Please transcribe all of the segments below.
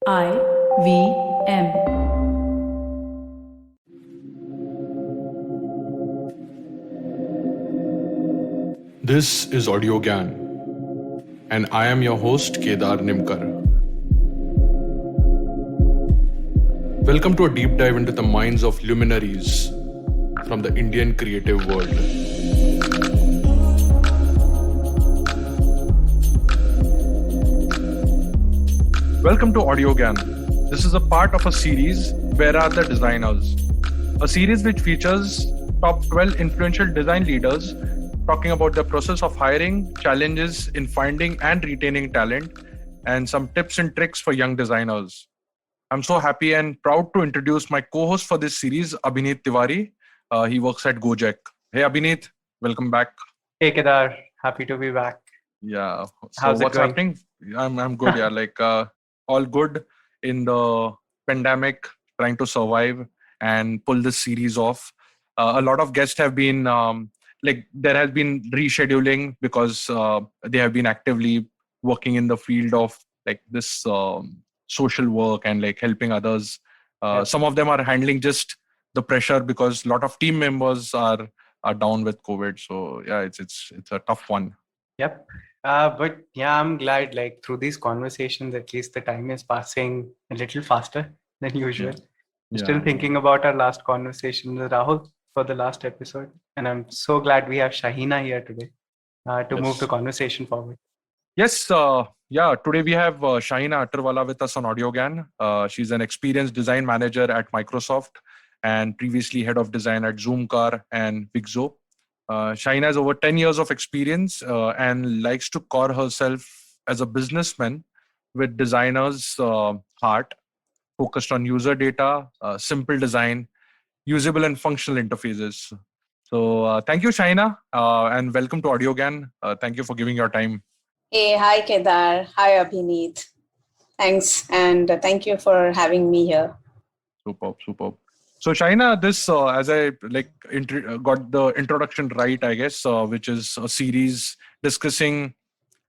IVM. This is Audio Gyan, and I am your host Kedar Nimkar. Welcome to a deep dive into the minds of luminaries from the Indian creative world. Welcome to Audio Gyan. This is a part of a series, Where Are the Designers? A series which features top 12 influential design leaders talking about the process of hiring, challenges in finding and retaining talent, and some tips and tricks for young designers. I'm so happy and proud to introduce my co-host for this series, Abhineet Tiwari. He works at Gojek. Hey, Abhineet, welcome back. Hey Kedar, happy to be back. Yeah. So How's it what's going? happening? I'm good. Yeah, all good in the pandemic, trying to survive and pull this series off. A lot of guests have been there has been rescheduling because they have been actively working in the field of this social work and helping others. Yeah. Some of them are handling just the pressure because a lot of team members are down with COVID. So yeah, it's a tough one. Yep. But yeah, I'm glad through these conversations, at least the time is passing a little faster than usual. I'm still thinking about our last conversation with Rahul for the last episode. And I'm so glad we have Shahina here today to move the conversation forward. Yes, today we have Shahina Attarwala with us on AudioGAN. She's an experienced design manager at Microsoft and previously head of design at Zoomcar and Vixo. Shahina has over 10 years of experience and likes to call herself as a businessman with designer's heart, focused on user data, simple design, usable and functional interfaces. So thank you, Shahina, and welcome to AudioGAN. Thank you for giving your time. Hey, hi Kedar. Hi Abhineet. Thanks and thank you for having me here. Superb. So Shahina, this as I got the introduction right, I guess, which is a series discussing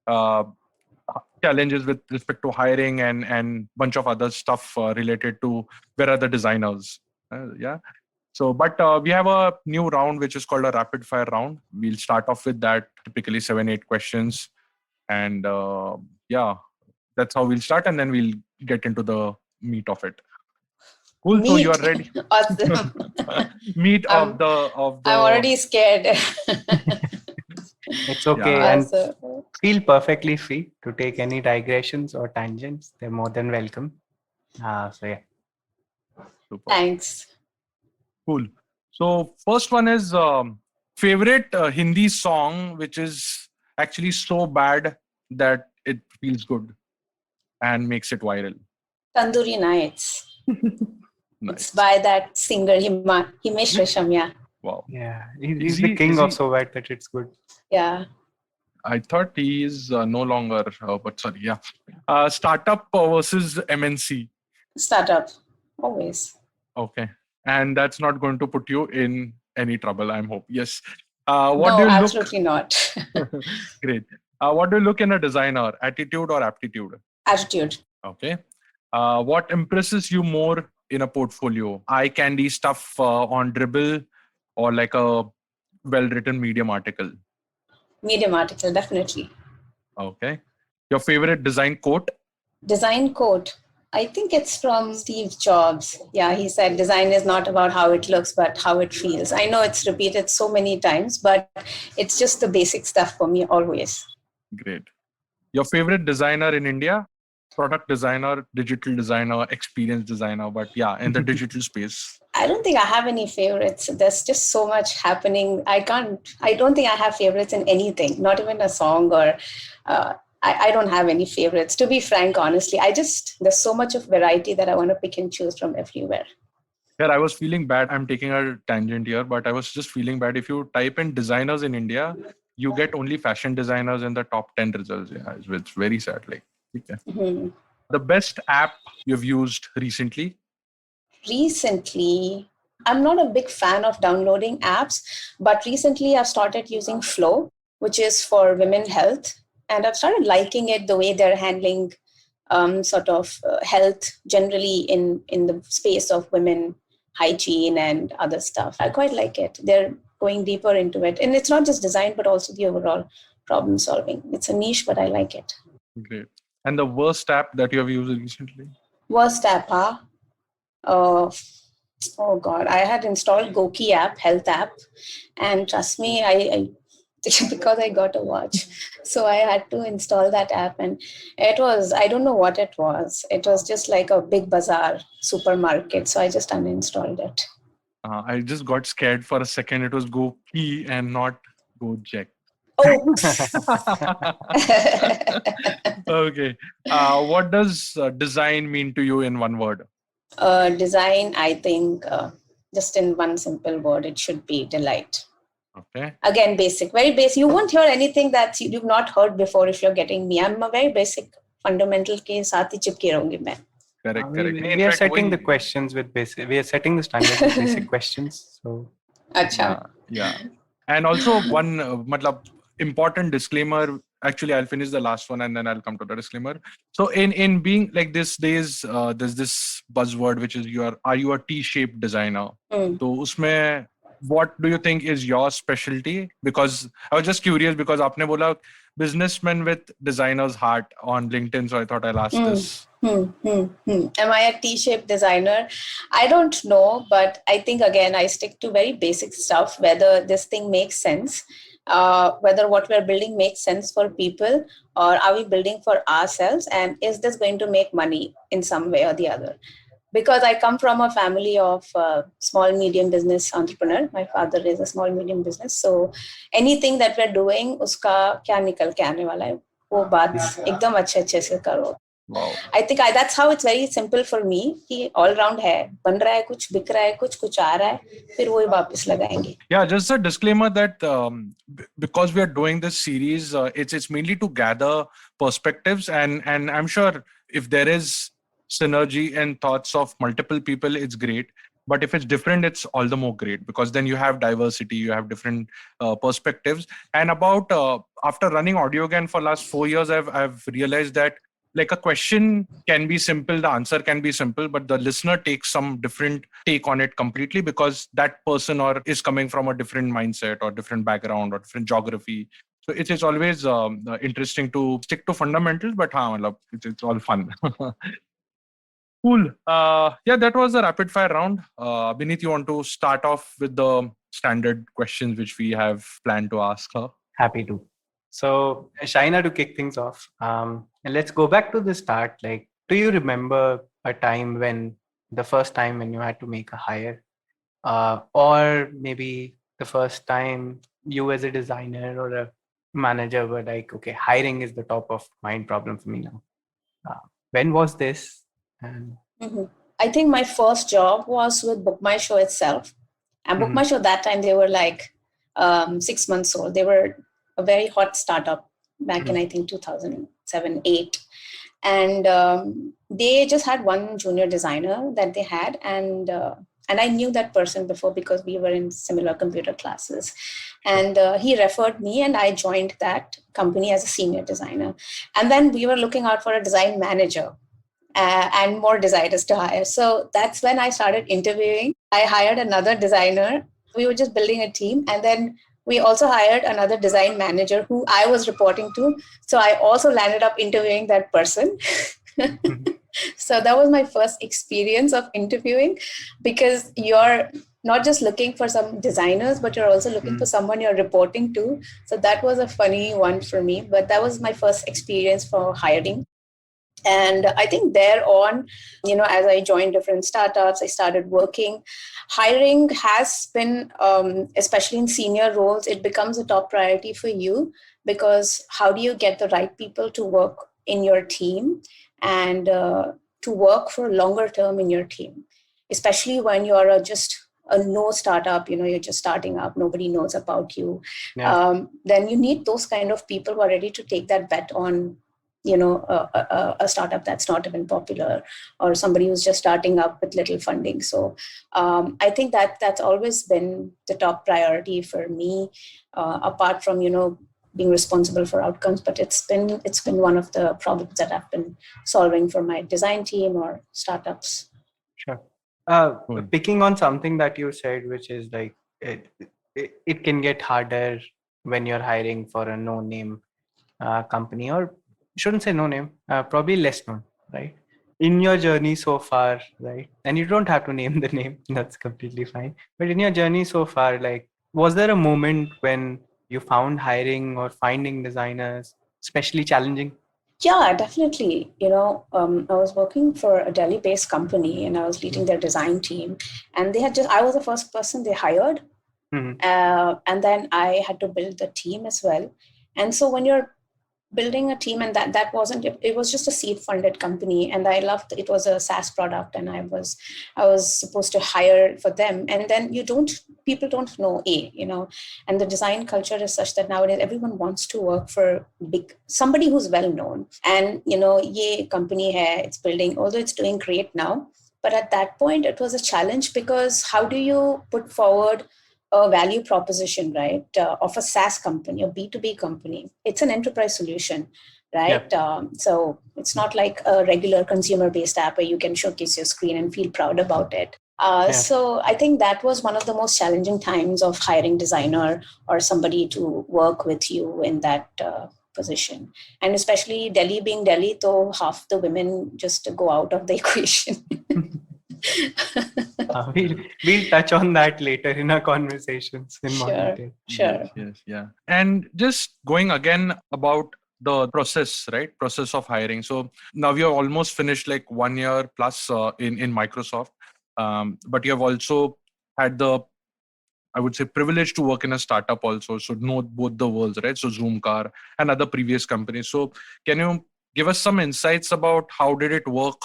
challenges with respect to hiring and bunch of other stuff related to where are the designers. Yeah. So, but we have a new round which is called a rapid fire round. We'll start off with that, typically 7-8 questions, and that's how we'll start, and then we'll get into the meat of it. Cool. Meat. So you are ready. Awesome. Meat of the. I'm already scared. It's okay. Yeah. And feel perfectly free to take any digressions or tangents. They're more than welcome. So yeah. Super. Thanks. Cool. So first one is favorite Hindi song, which is actually so bad that it feels good and makes it viral. Tandoori Nights. Nice. It's by that singer Himesh Reshamya. Wow. Yeah, he's the king of so bad that it's good. Yeah. I thought he is no longer, but sorry, yeah. Startup versus MNC. Startup. Always. Okay. And that's not going to put you in any trouble, I'm hope. Yes. No, absolutely not. Great. What do you look in a designer? Attitude or aptitude? Attitude. Okay. What impresses you more in a portfolio? Eye candy stuff on Dribbble or like a well-written Medium article? Medium article, definitely. Okay. Your favorite design quote? Design quote. I think it's from Steve Jobs. Yeah, he said design is not about how it looks, but how it feels. I know it's repeated so many times, but it's just the basic stuff for me always. Great. Your favorite designer in India? Product designer, digital designer, experience designer, but yeah, in the digital space. I don't think I have any favorites. There's just so much happening. I don't think I have favorites in anything, not even a song or I don't have any favorites. To be frank, honestly, there's so much of variety that I want to pick and choose from everywhere. Yeah, I was feeling bad. I'm taking a tangent here, but I was just feeling bad. If you type in designers in India, you get only fashion designers in the top 10 results. Yeah, it's very sad. Okay. Mm-hmm. The best app you've used recently? Recently, I'm not a big fan of downloading apps, but recently I've started using Flow, which is for women health. And I've started liking it, the way they're handling sort of health generally in the space of women hygiene and other stuff. I quite like it. They're going deeper into it, and it's not just design but also the overall problem solving. It's a niche, but I like it. Great. And the worst app that you have used recently? Worst app, huh? Oh God, I had installed Goki app, health app, and trust me, I because I got a watch, so I had to install that app, and it was, I don't know what it was. It was just like a big bazaar supermarket, so I just uninstalled it. I just got scared for a second. It was Goki and not Gojek. Oh. Okay. What does design mean to you in one word? Design, I think, just in one simple word, it should be delight. Okay. Again, basic, very basic. You won't hear anything that you've not heard before if you're getting me. I'm a very basic, fundamental ke saath hi chipke rahungi main. Correct. We are setting the questions with basic. We are setting the standards with basic questions. So. Acha. Yeah. And also one important disclaimer. Actually, I'll finish the last one and then I'll come to the disclaimer. So in being like these days, there's this buzzword which is are you a T-shaped designer? So usme, what do you think is your specialty? Because I was just curious because aapne bola businessman with designer's heart on LinkedIn, so I thought I'll ask this. Am I a T-shaped designer? I don't know, but I think again I stick to very basic stuff. Whether this thing makes sense, whether what we're building makes sense for people, or are we building for ourselves, and is this going to make money in some way or the other? Because I come from a family of small medium business entrepreneur. My father is a small medium business, so anything that we're doing, uska kya nikal ke aane wala hai, wo baat ekdam अच्छे से करो. Wow. I think that's how it's very simple for me. कि all round है, बन रहा है कुछ, बिक रहा है कुछ आ रहा है, फिर वही वापस लगाएंगे. Yeah, just a disclaimer that because we are doing this series, it's mainly to gather perspectives, and I'm sure if there is synergy and thoughts of multiple people, it's great. But if it's different, it's all the more great because then you have diversity, you have different perspectives. And about after running AudioGAN for last 4 years, I've realized that like a question can be simple, the answer can be simple, but the listener takes some different take on it completely because that person or is coming from a different mindset or different background or different geography. So it's always interesting to stick to fundamentals, but it's all fun. Cool. Yeah, that was a rapid fire round. Bineet, you want to start off with the standard questions which we have planned to ask her? Happy to. So, Shaina, to kick things off, and let's go back to the start. Like, do you remember a time when the first time when you had to make a hire, or maybe the first time you as a designer or a manager were like, okay, hiring is the top of mind problem for me now. When was this? And I think my first job was with Book My Show itself. And Book My Show, that time they were like 6 months old. They were a very hot startup back in, I think, 2007, 8. And they just had one junior designer that they had. And I knew that person before because we were in similar computer classes. And he referred me and I joined that company as a senior designer. And then we were looking out for a design manager. And more designers to hire. So that's when I started interviewing. I hired another designer. We were just building a team. And then we also hired another design manager who I was reporting to. So I also landed up interviewing that person. So that was my first experience of interviewing because you're not just looking for some designers, but you're also looking for someone you're reporting to. So that was a funny one for me. But that was my first experience for hiring. And I think there on, as I joined different startups, I started working. Hiring has been, especially in senior roles, it becomes a top priority for you because how do you get the right people to work in your team and to work for longer term in your team, especially when you're just a no startup, you're just starting up, nobody knows about you. Yeah. Then you need those kind of people who are ready to take that bet on a startup that's not even popular or somebody who's just starting up with little funding. So I think that's always been the top priority for me, apart from, being responsible for outcomes, but it's been one of the problems that I've been solving for my design team or startups. Sure. Cool. Picking on something that you said, which is like it can get harder when you're hiring for a no-name company, or shouldn't say no-name, probably less known, right? In your journey so far, right? And you don't have to name the name, that's completely fine. But in your journey so far, like, was there a moment when you found hiring or finding designers especially challenging? Yeah, definitely. I was working for a Delhi-based company and I was leading their design team. And I was the first person they hired. Mhm. And then I had to build the team as well. And so when you're building a team, and that wasn't, it was just a seed funded company, and I loved it. Was a SaaS product, and I was supposed to hire for them. And then people don't know and the design culture is such that nowadays everyone wants to work for somebody who's well known. And ye company hai, it's building, although it's doing great now, but at that point it was a challenge, because how do you put forward a value proposition, right, of a SaaS company, a B2B company? It's an enterprise solution, right? So it's not like a regular consumer-based app where you can showcase your screen and feel proud about it. So I think that was one of the most challenging times of hiring designer or somebody to work with you in that position. And especially Delhi being Delhi, though half the women just go out of the equation. We'll touch on that later in our conversations in more detail. Sure. Yes, yeah. And just going again about the process, right? Process of hiring. So now we have almost finished like 1 year plus in Microsoft, but you have also had the, I would say, privilege to work in a startup also. So know both the worlds, right? So Zoomcar and other previous companies. So can you give us some insights about how did it work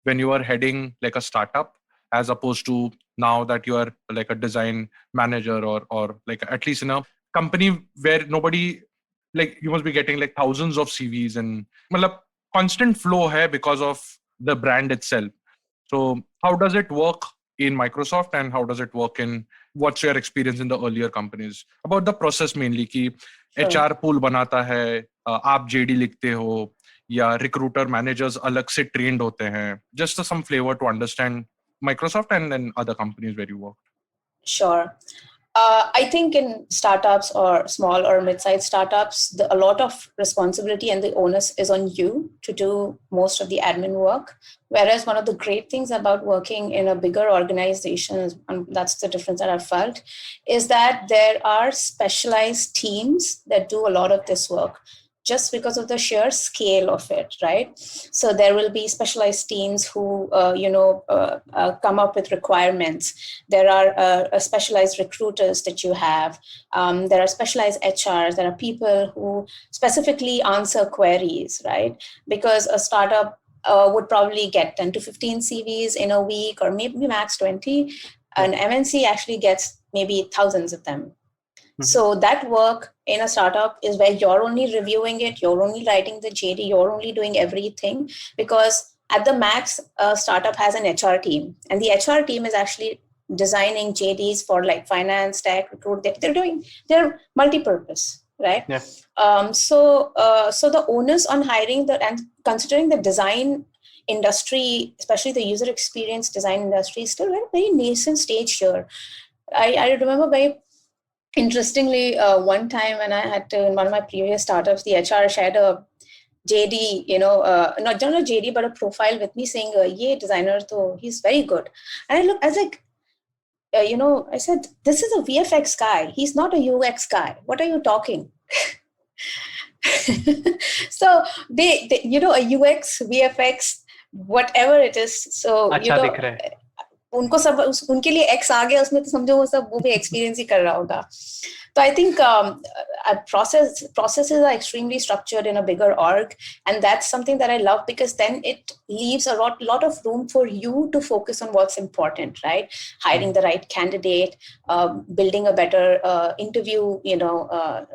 when you were heading like a startup, as opposed to now that you are like a design manager or like at least in a company where nobody, like you must be getting like thousands of CVs and matlab, constant flow hai because of the brand itself. So how does it work in Microsoft and how does it work in, what's your experience in the earlier companies? About the process mainly, कि HR pool बनाता है, आप JD लिखते हो या recruiter managers अलग से trained होते हैं. Just some flavor to understand Microsoft and then other companies where you work. Sure. I think in startups or small or mid-sized startups, a lot of responsibility and the onus is on you to do most of the admin work. Whereas one of the great things about working in a bigger organization, and that's the difference that I've felt, is that there are specialized teams that do a lot of this work, just because of the sheer scale of it, right? So there will be specialized teams who, come up with requirements. There are specialized recruiters that you have. There are specialized HRs. There are people who specifically answer queries, right? Because a startup would probably get 10 to 15 CVs in a week, or maybe max 20. An MNC actually gets maybe thousands of them. So that work in a startup is where you're only reviewing it, you're only writing the JD, you're only doing everything, because at the max, a startup has an HR team, and the HR team is actually designing JDs for like finance, tech, recruit. They're multi-purpose, right? Yeah. So the onus on hiring and considering the design industry, especially the user experience design industry, is still at a very nascent stage here. I remember very interestingly, one time when I had to, in one of my previous startups, the HR shared a JD, not a JD, but a profile with me saying, "Ye designer, so he's very good." And I was like, I said, "This is a VFX guy. He's not a UX guy. What are you talking?" So they a UX, VFX, whatever it is. So अच्छा दिख रहा है. उनको सब उनके लिए x आ गया उसमें, तो समझो वो सब वो भी एक्सपीरियंस ही कर रहा होगा. So I think processes are extremely structured in a bigger org, and that's something that I love, because then it leaves a lot of room for you to focus on what's important, right? Hiring the right candidate, building a better interview,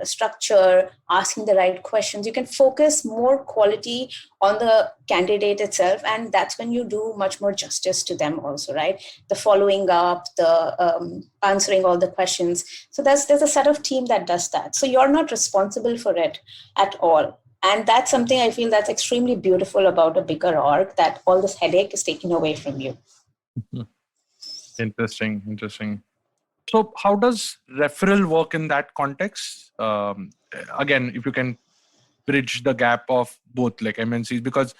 structure, asking the right questions. You can focus more quality on the candidate itself, and that's when you do much more justice to them also, right? the following up, the answering all the questions. So there's a set of team that does that. So you're not responsible for it at all. And that's something I feel that's extremely beautiful about a bigger org, that all this headache is taken away from you. Interesting. So how does referral work in that context? Again, if you can bridge the gap of both like MNCs, because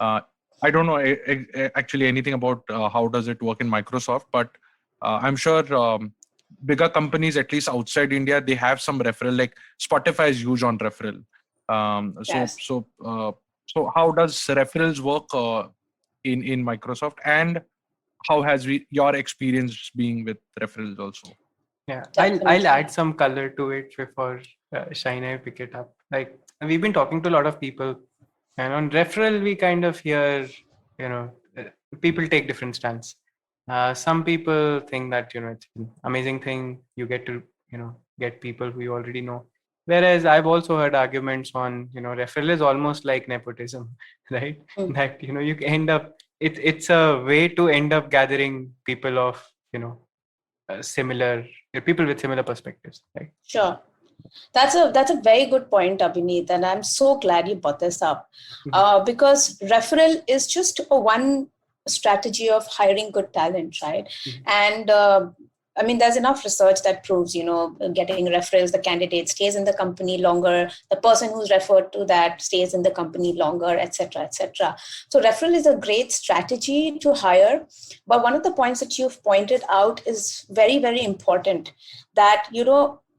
I don't know actually anything about how does it work in Microsoft, but I'm sure bigger companies, at least outside India, they have some referral, like Spotify is huge on referral. Yes. So how does referrals work in Microsoft, and how has your experience being with referrals also? Yeah, Definitely. I'll add some color to it before Shaina pick it up. Like, we've been talking to a lot of people, and on referral we kind of hear, people take different stance. Some people think that it's an amazing thing, you get to get people who you already know. Whereas I've also heard arguments on referral is almost like nepotism, right? That you end up, it's a way to end up gathering people of similar people with similar perspectives, right? Sure. That's a very good point, Abhineet, and I'm so glad you brought this up. Because referral is just one strategy of hiring good talent, right? And I mean, there's enough research that proves, getting referrals, the candidate stays in the company longer, the person who's referred to that stays in the company longer, etc., etc. So referral is a great strategy to hire. But one of the points that you've pointed out is very, very important, that,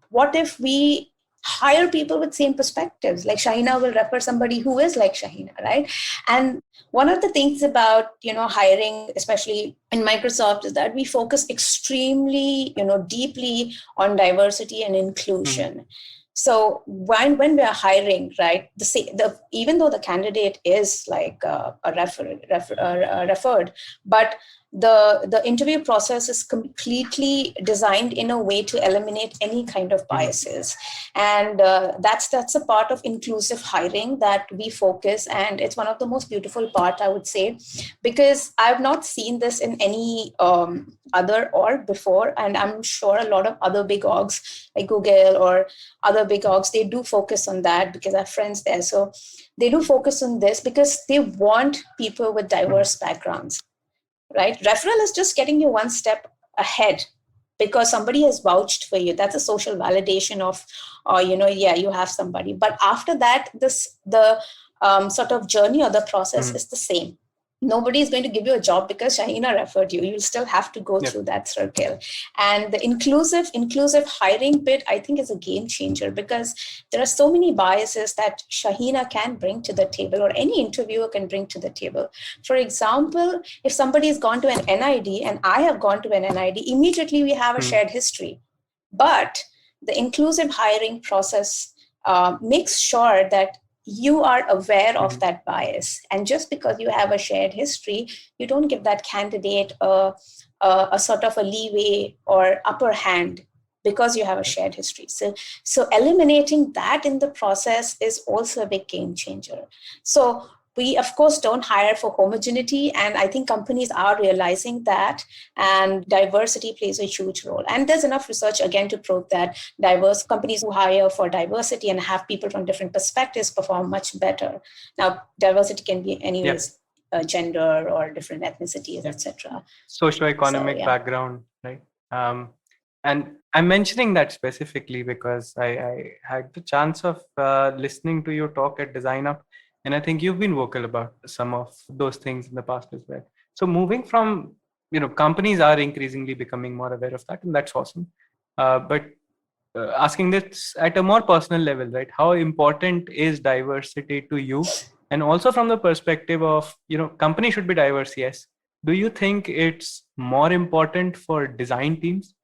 what if we hire people with same perspectives? Like Shahina will refer somebody who is like Shahina, right? And one of the things about hiring, especially in Microsoft, is that we focus extremely deeply on diversity and inclusion. So when we are hiring, right, even though the candidate is like referred, but the interview process is completely designed in a way to eliminate any kind of biases, and that's a part of inclusive hiring that we focus, and it's one of the most beautiful part, I would say, because I've not seen this in any other org before, and I'm sure a lot of other big orgs like Google or other big orgs, they do focus on that because I have friends there, so they do focus on this because they want people with diverse backgrounds. Right? Referral is just getting you one step ahead because somebody has vouched for you. That's a social validation of, you have somebody. But after that, the sort of journey or the process is the same. Nobody is going to give you a job because Shahina referred you. You'll still have to go through that circle. And the inclusive hiring bit, I think, is a game changer because there are so many biases that Shahina can bring to the table, or any interviewer can bring to the table. For example, if somebody has gone to an NID and I have gone to an NID, immediately we have a shared history. But the inclusive hiring process makes sure that you are aware of that bias. And just because you have a shared history, you don't give that candidate a sort of a leeway or upper hand because you have a shared history. So eliminating that in the process is also a big game changer. So we, of course, don't hire for homogeneity. And I think companies are realizing that, and diversity plays a huge role. And there's enough research, again, to prove that diverse companies who hire for diversity and have people from different perspectives perform much better. Now, diversity can be anyways, gender or different ethnicities, etc. Socioeconomic background, right? And I'm mentioning that specifically because I had the chance of listening to your talk at Design Up. And I think you've been vocal about some of those things in the past as well. So moving from, companies are increasingly becoming more aware of that, and that's awesome. But asking this at a more personal level, right? How important is diversity to you? And also from the perspective of, company should be diverse, yes. Do you think it's more important for design teams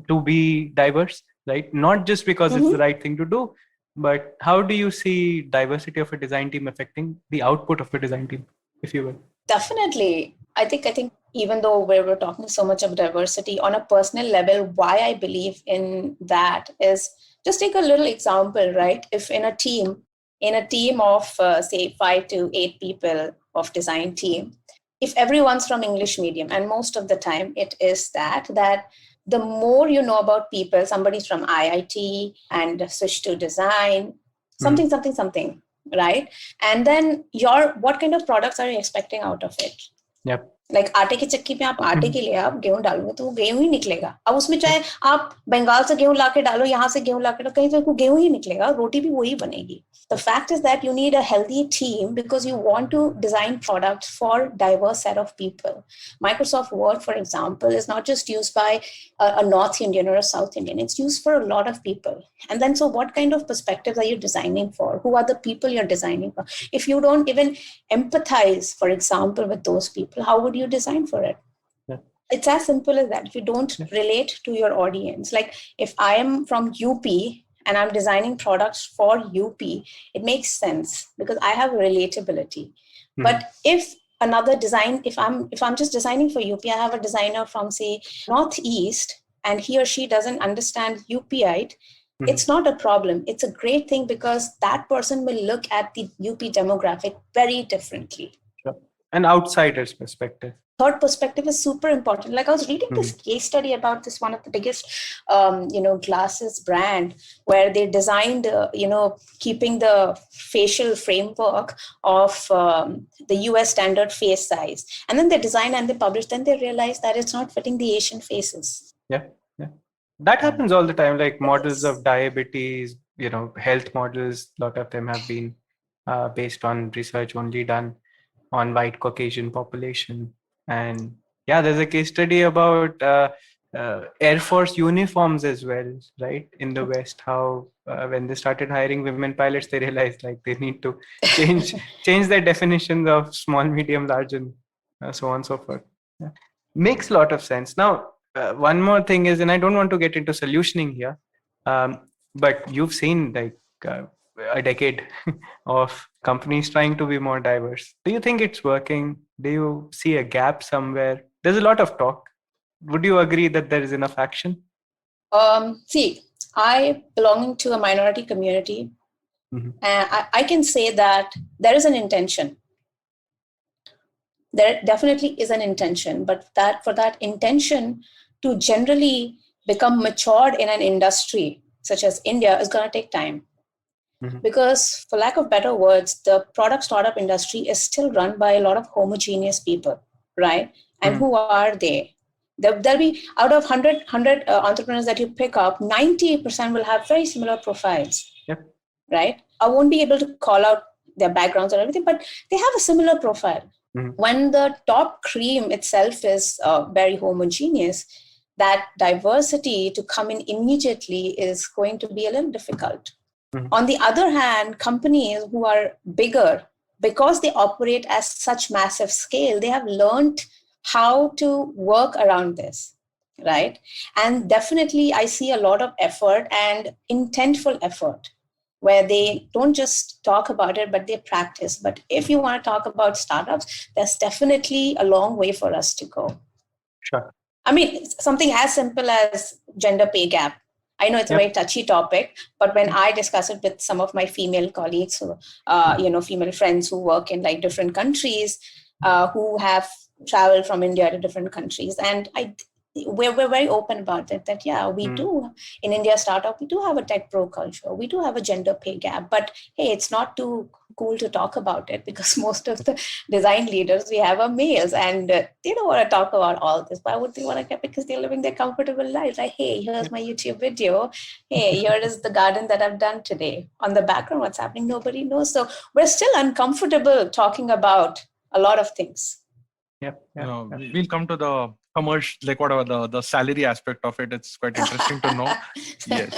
to be diverse, right? Not just because it's the right thing to do, but how do you see diversity of a design team affecting the output of a design team, if you will? Definitely. I think even though we're talking so much of diversity, on a personal level, why I believe in that is, just take a little example, right? If in a team of say 5 to 8 people of design team, if everyone's from English medium, and most of the time it is that the more you know about people, somebody's from IIT and switch to design, something, right? And then what kind of products are you expecting out of it? Yep. Like आटे की चक्की में आप आटे के लिए आप गेहूं डालोगे तो वो गेहूं ही निकलेगा. अब उसमें चाहे आप बंगाल से गेहूं लाके डालो, यहाँ से गेहूं लाके डालो, कहीं तो गेहूं ही निकलेगा, रोटी भी वही बनेगी. The fact is that you need a healthy team because you want to design products for diverse set of people. Microsoft Word, for example, is not just used by a North Indian or a South Indian. It's used for a lot of people. And then so what kind of perspectives are you designing for? Who are the people you're designing for? If you don't even empathize, for example, with those people, how would you design for it? It's as simple as that. If you don't relate to your audience, like if I am from UP and I'm designing products for UP, it makes sense because I have relatability. But if another design, if I'm just designing for UP, I have a designer from say Northeast and he or she doesn't understand UPite, it's not a problem. It's a great thing because that person will look at the UP demographic very differently. Sure. An outsider's perspective. Third perspective is super important. Like I was reading this case study about this one of the biggest, glasses brand where they designed, keeping the facial framework of the US standard face size. And then they design and they publish, then they realize that it's not fitting the Asian faces. Yeah. That happens all the time. Like models of diabetes, health models, a lot of them have been based on research only done on white Caucasian population. And there's a case study about Air Force uniforms as well, right? In the West, how when they started hiring women pilots, they realized like they need to change their definitions of small, medium, large, and so on and so forth. Yeah. Makes a lot of sense. Now, one more thing is, and I don't want to get into solutioning here, but you've seen like a decade of companies trying to be more diverse. Do you think it's working? Do you see a gap somewhere? There's a lot of talk. Would you agree that there is enough action? See, I belonging to a minority community, and I can say that there is an intention. There definitely is an intention, but for that intention to generally become matured in an industry such as India is going to take time. Because for lack of better words, the product startup industry is still run by a lot of homogeneous people, right? And who are they? There'll be out of 100 entrepreneurs that you pick up, 90% will have very similar profiles, right? I won't be able to call out their backgrounds or everything, but they have a similar profile. When the top cream itself is very homogeneous, that diversity to come in immediately is going to be a little difficult. On the other hand, companies who are bigger, because they operate at such massive scale, they have learned how to work around this, right? And definitely, I see a lot of effort and intentful effort where they don't just talk about it, but they practice. But if you want to talk about startups, there's definitely a long way for us to go. Sure. I mean, something as simple as gender pay gap. I know it's a very touchy topic, but when I discuss it with some of my female colleagues, female friends who work in like different countries, who have traveled from India to different countries, and we're very open about it. That we do in India startup, we do have a tech pro culture, we do have a gender pay gap, but hey, it's not too cool to talk about it because most of the design leaders we have are males, and they don't want to talk about all this. Why would they want to? Because they're living their comfortable lives. Like, hey, here's my YouTube video. Hey, here is the garden that I've done today. On the background, what's happening, nobody knows. So we're still uncomfortable talking about a lot of things. We'll come to the commercial, like whatever the salary aspect of it. It's quite interesting to know.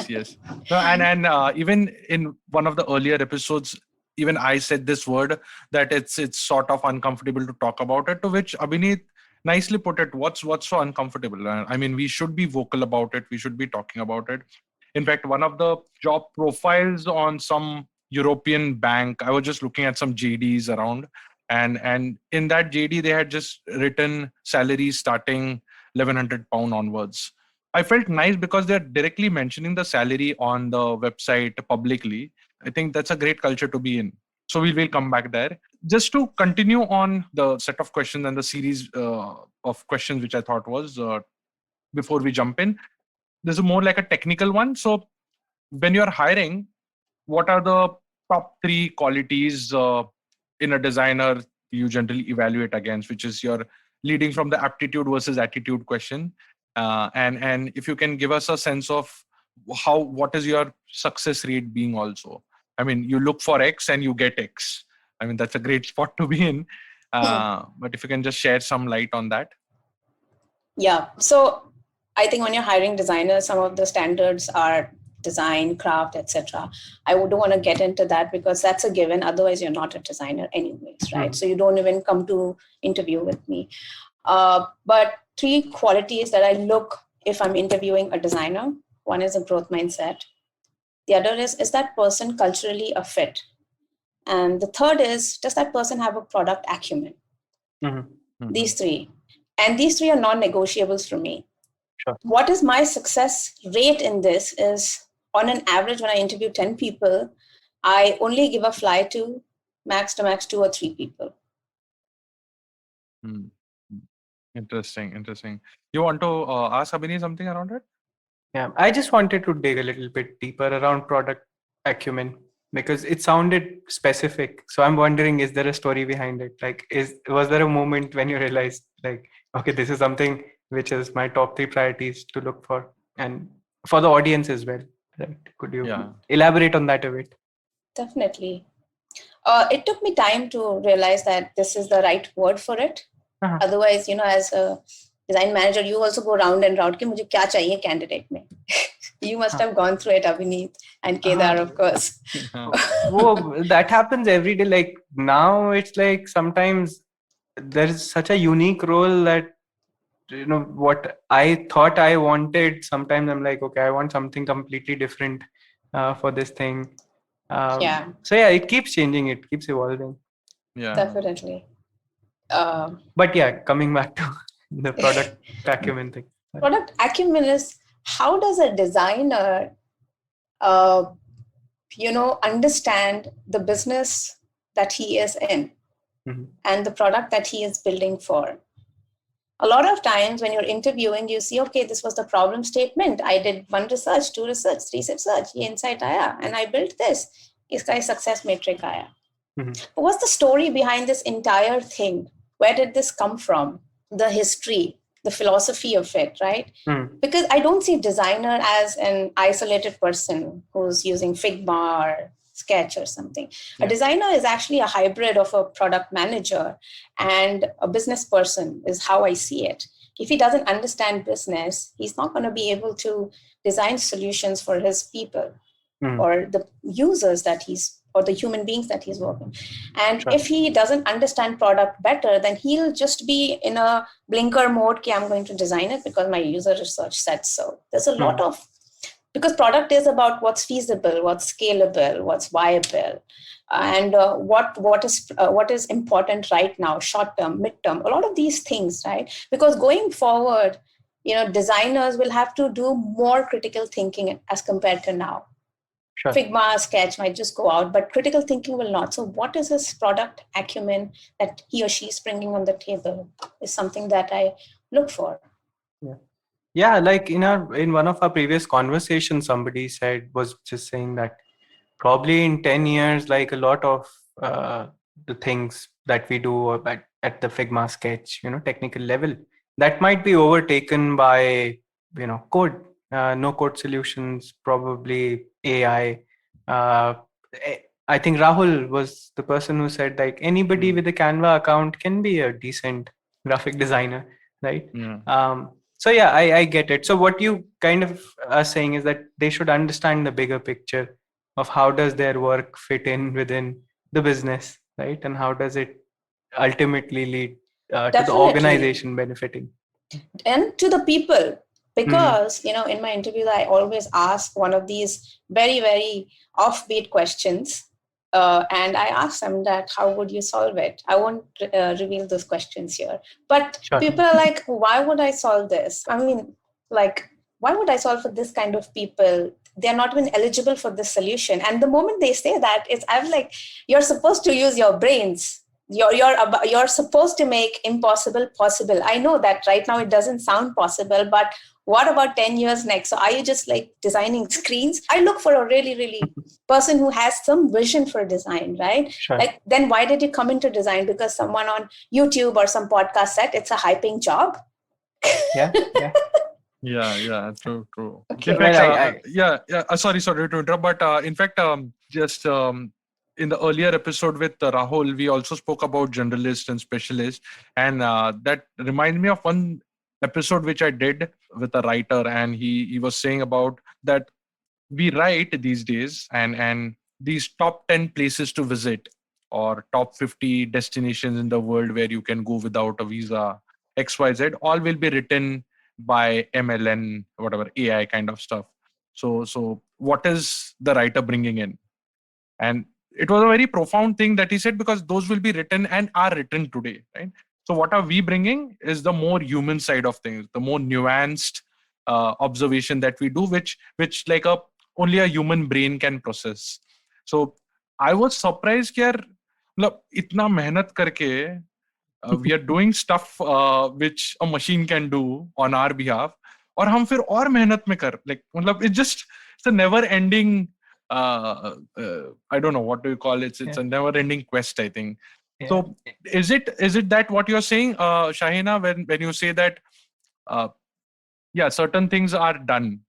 Yes. No, and even in one of the earlier episodes, even I said this word that it's sort of uncomfortable to talk about it. To which Abhineet nicely put it. What's so uncomfortable? I mean, we should be vocal about it. We should be talking about it. In fact, one of the job profiles on some European bank, I was just looking at some JDs around. And in that JD, they had just written salaries starting £1,100 onwards. I felt nice because they're directly mentioning the salary on the website publicly. I think that's a great culture to be in. So we'll come back there. Just to continue on the set of questions and the series of questions, which I thought was before we jump in, there's a more like a technical one. So when you're hiring, what are the top 3 qualities in a designer you generally evaluate against, which is your leading from the aptitude versus attitude question? And if you can give us a sense of what is your success rate being also. I mean, you look for X and you get X. I mean, that's a great spot to be in. But if you can just share some light on that. Yeah. So I think when you're hiring designers, some of the standards are design, craft, etc. I don't want to get into that because that's a given. Otherwise, you're not a designer anyways, right? So you don't even come to interview with me. But 3 qualities that I look if I'm interviewing a designer. One is a growth mindset. The other is that person culturally a fit? And the third is, does that person have a product acumen? These 3. And these 3 are non-negotiables for me. Sure. What is my success rate in this is, on an average, when I interview 10 people, I only give a fly to max 2 or 3 people. Interesting. You want to ask Abhini something around it? Yeah, I just wanted to dig a little bit deeper around product acumen because it sounded specific. So I'm wondering, is there a story behind it? Like, was there a moment when you realized, like, okay, this is something which is my top 3 priorities to look for, and for the audience as well, right? Could you elaborate on that a bit? Definitely. It took me time to realize that this is the right word for it. Otherwise, as a design manager, you also go round and round. Ki mujhe kya chahiye candidate mein? You must have gone through it, Abhineet and Kedar, of course. Well, that happens every day. Like now, it's like sometimes there is such a unique role that what I thought I wanted. Sometimes I'm like, okay, I want something completely different for this thing. So yeah, it keeps changing. It keeps evolving. Yeah, definitely. But yeah, coming back to the product acumen thing. Product acumen is, how does a designer, understand the business that he is in and the product that he is building for. A lot of times when you're interviewing, you see, okay, this was the problem statement. I did 1 research, 2 research, 3 research, ye insight aaya, and I built this. Iska success metric aaya. But what's the story behind this entire thing? Where did this come from? The history, the philosophy of it, right? Because I don't see designer as an isolated person who's using Figma or Sketch or something. A designer is actually a hybrid of a product manager and a business person, is how I see it. If he doesn't understand business, he's not going to be able to design solutions for his people or the users or the human beings that he's working. And if he doesn't understand product better, then he'll just be in a blinker mode, okay, I'm going to design it because my user research said so. There's a lot of, because product is about what's feasible, what's scalable, what's viable, and what is important right now, short term, mid term, a lot of these things, right? Because going forward, designers will have to do more critical thinking as compared to now. Figma, Sketch might just go out, but critical thinking will not. So what is his product acumen that he or she is bringing on the table is something that I look for. Yeah, like in one of our previous conversations, somebody was just saying that probably in 10 years, like a lot of the things that we do at the Figma, Sketch, technical level, that might be overtaken by, code, no code solutions, probably AI. I think Rahul was the person who said like anybody with a Canva account can be a decent graphic designer, right? So yeah, I get it. So what you kind of are saying is that they should understand the bigger picture of how does their work fit in within the business, right? And how does it ultimately lead to the organization benefiting? And to the people. Because, in my interviews, I always ask one of these very, very offbeat questions. And I ask them that, how would you solve it? I won't reveal those questions here. But people are like, why would I solve this? I mean, like, why would I solve for this kind of people? they're not even eligible for this solution. And the moment they say that, I'm like, you're supposed to use your brains. You're supposed to make impossible possible. I know that right now it doesn't sound possible, but what about 10 years next? So are you just like designing screens? I look for a really, really person who has some vision for design, right? Sure. Like, then why did you come into design? Because someone on YouTube or some podcast said it's a high paying job. Yeah. True. Okay. In fact, Well, sorry to interrupt, but in fact, just in the earlier episode with Rahul, we also spoke about generalist and specialist, and that reminds me of one episode which I did with a writer, and he was saying about that we write these days, and these top 10 places to visit or top 50 destinations in the world where you can go without a visa, XYZ, all will be written by MLN, whatever AI kind of stuff. So what is the writer bringing in? And it was a very profound thing that he said, because those will be written and are written today, right? So what are we bringing is the more human side of things, the more nuanced observation that we do, which like only a human brain can process. So I was surprised कि यार मतलब इतना मेहनत करके we are doing stuff which a machine can do on our behalf, और हम फिर और मेहनत में कर like मतलब it's a never ending I don't know what do you call it. It's a never ending quest, I think. Yeah. So is it that what you're saying, Shahina, when you say that certain things are done,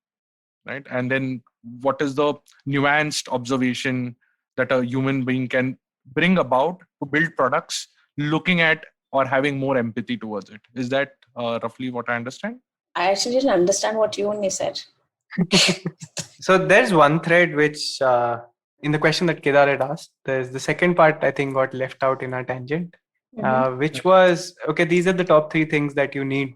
right? And then what is the nuanced observation that a human being can bring about to build products, looking at or having more empathy towards it? Is that roughly what I understand? I actually didn't understand what you only said. So there's one thread which in the question that Kedar had asked, there's the second part I think got left out in our tangent, which was, okay, these are the top 3 things that you need,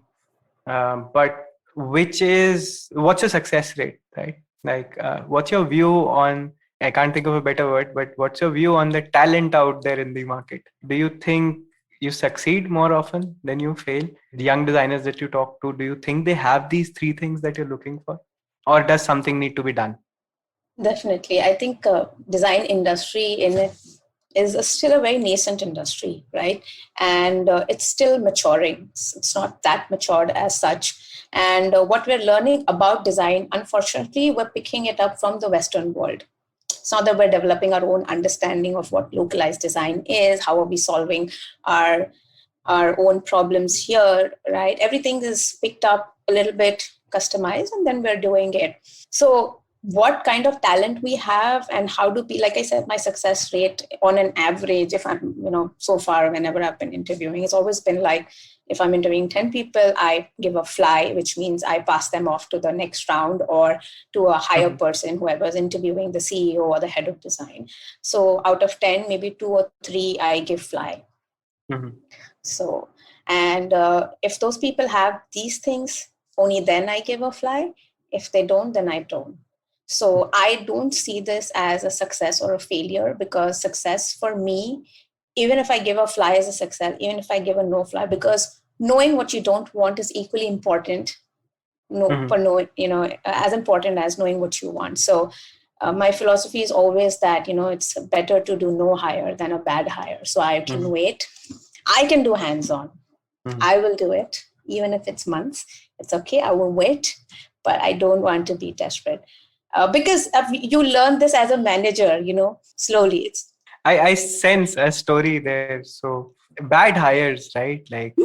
but what's your success rate, right? Like, what's your view on, I can't think of a better word, but what's your view on the talent out there in the market? Do you think you succeed more often than you fail? The young designers that you talk to, do you think they have these 3 things that you're looking for? Or does something need to be done? Definitely. I think design industry in it is still a very nascent industry, right? And it's still maturing. It's not that matured as such. And what we're learning about design, unfortunately, we're picking it up from the Western world. It's not that we're developing our own understanding of what localized design is, how are we solving our own problems here, right? Everything is picked up a little bit, customized, and then we're doing it. So what kind of talent we have and how do like I said, my success rate on an average, if I'm, so far, whenever I've been interviewing, it's always been like, if I'm interviewing 10 people, I give a fly, which means I pass them off to the next round or to a higher person, whoever's interviewing, the CEO or the head of design. So out of 10, maybe 2 or 3, I give fly. So, and if those people have these things, only then I give a fly. If they don't, then I don't. So I don't see this as a success or a failure, because success for me, even if I give a fly, is a success, even if I give a no fly, because knowing what you don't want is equally important. As important as knowing what you want. So my philosophy is always that, it's better to do no hire than a bad hire. So I can wait. I can do hands-on. I will do it, even if it's months. It's okay. I will wait, but I don't want to be desperate. Because you learn this as a manager, slowly. I sense a story there. So bad hires, right? Like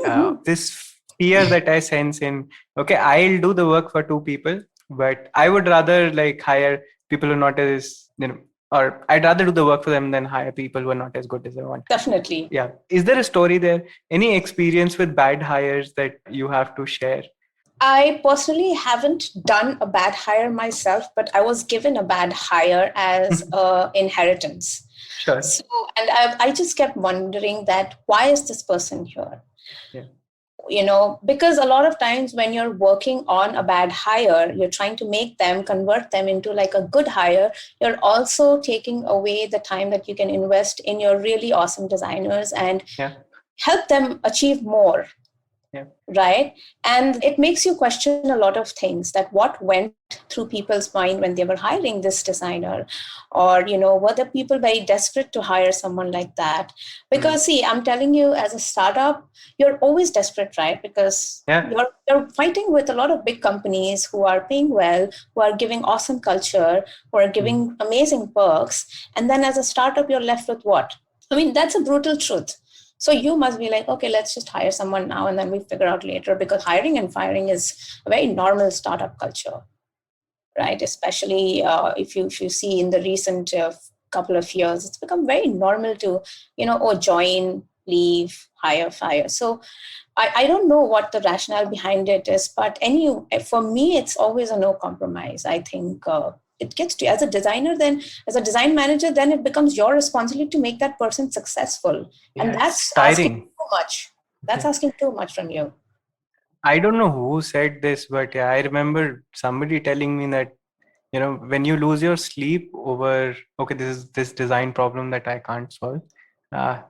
this fear that I sense in, okay, I'll do the work for 2 people, but I would rather like hire people who are not as, or I'd rather do the work for them than hire people who are not as good as I want. Definitely. Yeah. Is there a story there? Any experience with bad hires that you have to share? I personally haven't done a bad hire myself, but I was given a bad hire as inheritance. Sure. So, and I just kept wondering that, why is this person here? Yeah. Because a lot of times when you're working on a bad hire, you're trying to convert them into like a good hire. You're also taking away the time that you can invest in your really awesome designers and help them achieve more. Right? And it makes you question a lot of things, that what went through people's mind when they were hiring this designer, or, were the people very desperate to hire someone like that? Because see, I'm telling you, as a startup, you're always desperate, right? Because you're fighting with a lot of big companies who are paying well, who are giving awesome culture, who are giving amazing perks. And then as a startup, you're left with what? I mean, that's a brutal truth. So you must be like, okay, let's just hire someone now and then we figure out later, because hiring and firing is a very normal startup culture, right? Especially if you see in the recent couple of years, it's become very normal to, join, leave, hire, fire. So I don't know what the rationale behind it is, but for me, it's always a no compromise. I think it gets to you as a designer, then as a design manager, then it becomes your responsibility to make that person successful. And that's asking too much. That's asking too much from you. I don't know who said this, but I remember somebody telling me that, when you lose your sleep over, okay, this is this design problem that I can't solve,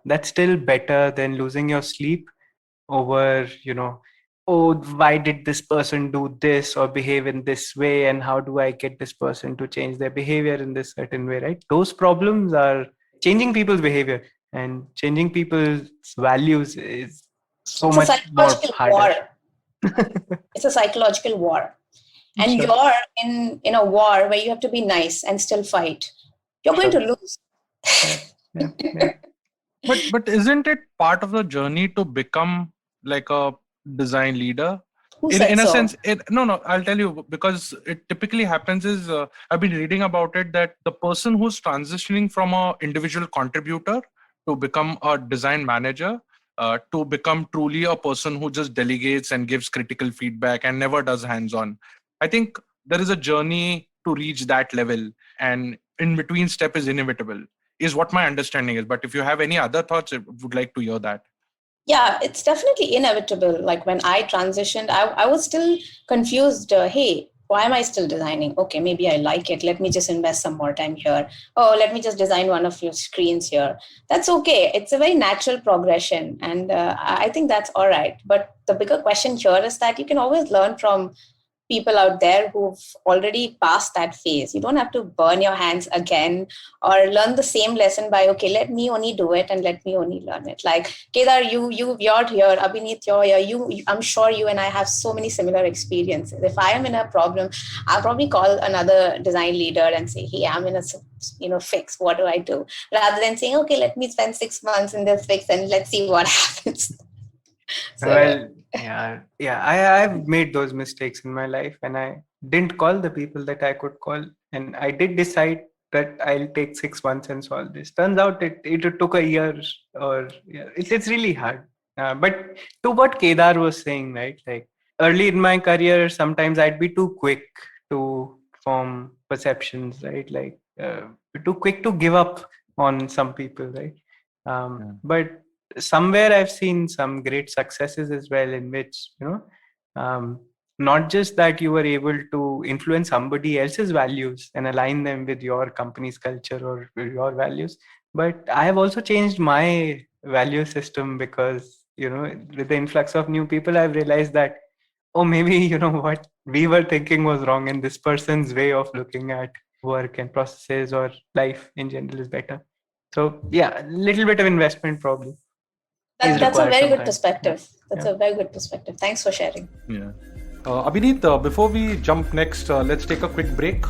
that's still better than losing your sleep over, oh, why did this person do this or behave in this way, and how do I get this person to change their behavior in this certain way, right? Those problems are changing people's behavior, and changing people's values is much more harder. It's a psychological war. And you're in a war where you have to be nice and still fight. You're going to lose. But isn't it part of the journey to become like a design leader? In a sense, no, I'll tell you, because it typically happens is, I've been reading about it, that the person who's transitioning from an individual contributor to become a design manager, to become truly a person who just delegates and gives critical feedback and never does hands-on. I think there is a journey to reach that level, and in between step is inevitable, is what my understanding is. But if you have any other thoughts, I would like to hear that. Yeah, it's definitely inevitable. Like when I transitioned, I was still confused. Hey, why am I still designing? Okay, maybe I like it. Let me just invest some more time here. Oh, let me just design one of your screens here. That's okay. It's a very natural progression. And I think that's all right. But the bigger question here is that you can always learn from people out there who've already passed that phase. You don't have to burn your hands again or learn the same lesson by, okay, let me only do it and let me only learn it. Like Kedar, you're here, Abhineet, you're here. I'm sure you and I have so many similar experiences. If I am in a problem, I'll probably call another design leader and say, hey, I'm in a fix. What do I do? Rather than saying, okay, let me spend 6 months in this fix and let's see what happens. So, I've made those mistakes in my life, and I didn't call the people that I could call, and I did decide that I'll take 6 months and solve this. Turns out it took a year, or it's really hard. But to what Kedar was saying, right? Like early in my career, sometimes I'd be too quick to form perceptions, right? Like too quick to give up on some people, right? But somewhere I've seen some great successes as well, in which not just that you were able to influence somebody else's values and align them with your company's culture or your values, but I have also changed my value system, because with the influx of new people, I've realized that, oh, maybe what we were thinking was wrong, and this person's way of looking at work and processes or life in general is better. So a little bit of investment probably. That's a very good perspective. That's a very good perspective. Thanks for sharing. Yeah. Abhineet, before we jump next, let's take a quick break.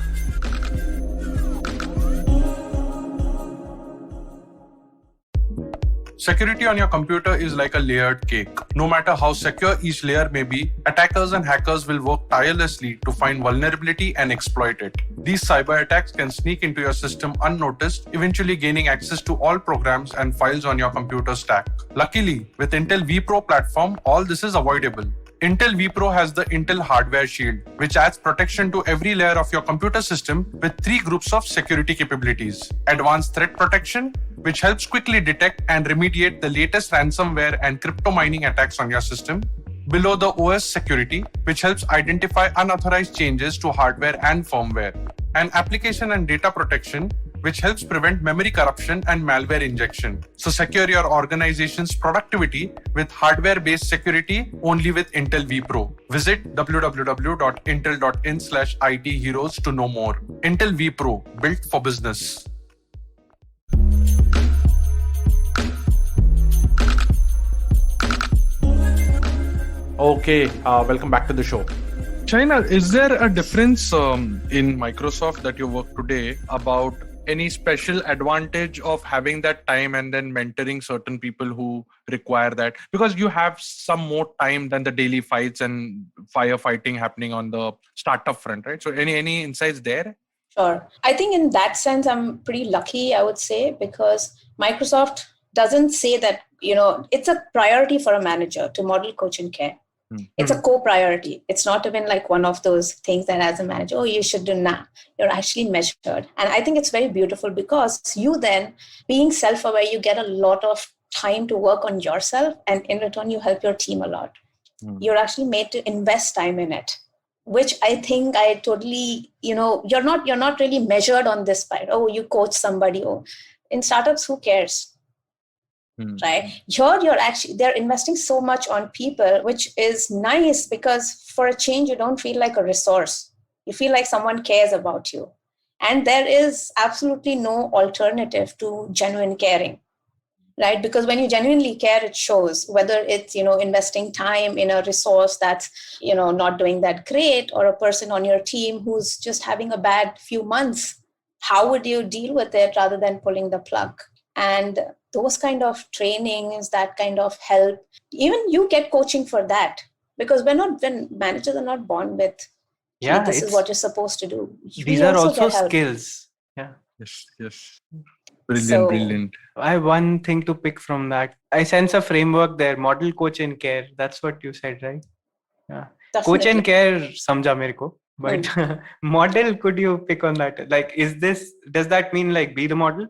Security on your computer is like a layered cake. No matter how secure each layer may be, attackers and hackers will work tirelessly to find vulnerability and exploit it. These cyber attacks can sneak into your system unnoticed, eventually gaining access to all programs and files on your computer stack. Luckily, with Intel vPro platform, all this is avoidable. Intel vPro has the Intel Hardware Shield, which adds protection to every layer of your computer system with 3 groups of security capabilities. Advanced Threat Protection, which helps quickly detect and remediate the latest ransomware and crypto mining attacks on your system. Below the OS Security, which helps identify unauthorized changes to hardware and firmware. And Application and Data Protection, which helps prevent memory corruption and malware injection. So secure your organization's productivity with hardware-based security only with Intel vPro. Visit www.intel.in/IT heroes to know more. Intel vPro, built for business. Okay, welcome back to the show. China, is there a difference in Microsoft that you work today about any special advantage of having that time and then mentoring certain people who require that? Because you have some more time than the daily fights and firefighting happening on the startup front, right? So any insights there? Sure. I think in that sense, I'm pretty lucky, I would say, because Microsoft doesn't say that, it's a priority for a manager to model, coach, and care. It's a co-priority. It's not even like one of those things that as a manager, you should do now. You're actually measured. And I think it's very beautiful because you then, being self-aware, you get a lot of time to work on yourself. And in return, you help your team a lot. You're actually made to invest time in it, which I think I totally, you're not really measured on this part. Oh, you coach somebody. Oh, in startups, who cares? Right? Here, they're investing so much on people, which is nice because for a change, you don't feel like a resource. You feel like someone cares about you. And there is absolutely no alternative to genuine caring, right? Because when you genuinely care, it shows, whether it's, investing time in a resource that's, not doing that great, or a person on your team who's just having a bad few months. How would you deal with it rather than pulling the plug? And those kind of trainings, that kind of help, even you get coaching for that, because when managers are not born with, this is what you're supposed to do. These are also skills. Yeah. Yes. Brilliant. I have one thing to pick from that. I sense a framework there, model, coach, and care. That's what you said, right? Yeah. Definitely. Coach and care, samjha mere ko. But model, could you pick on that? Like, does that mean like be the model?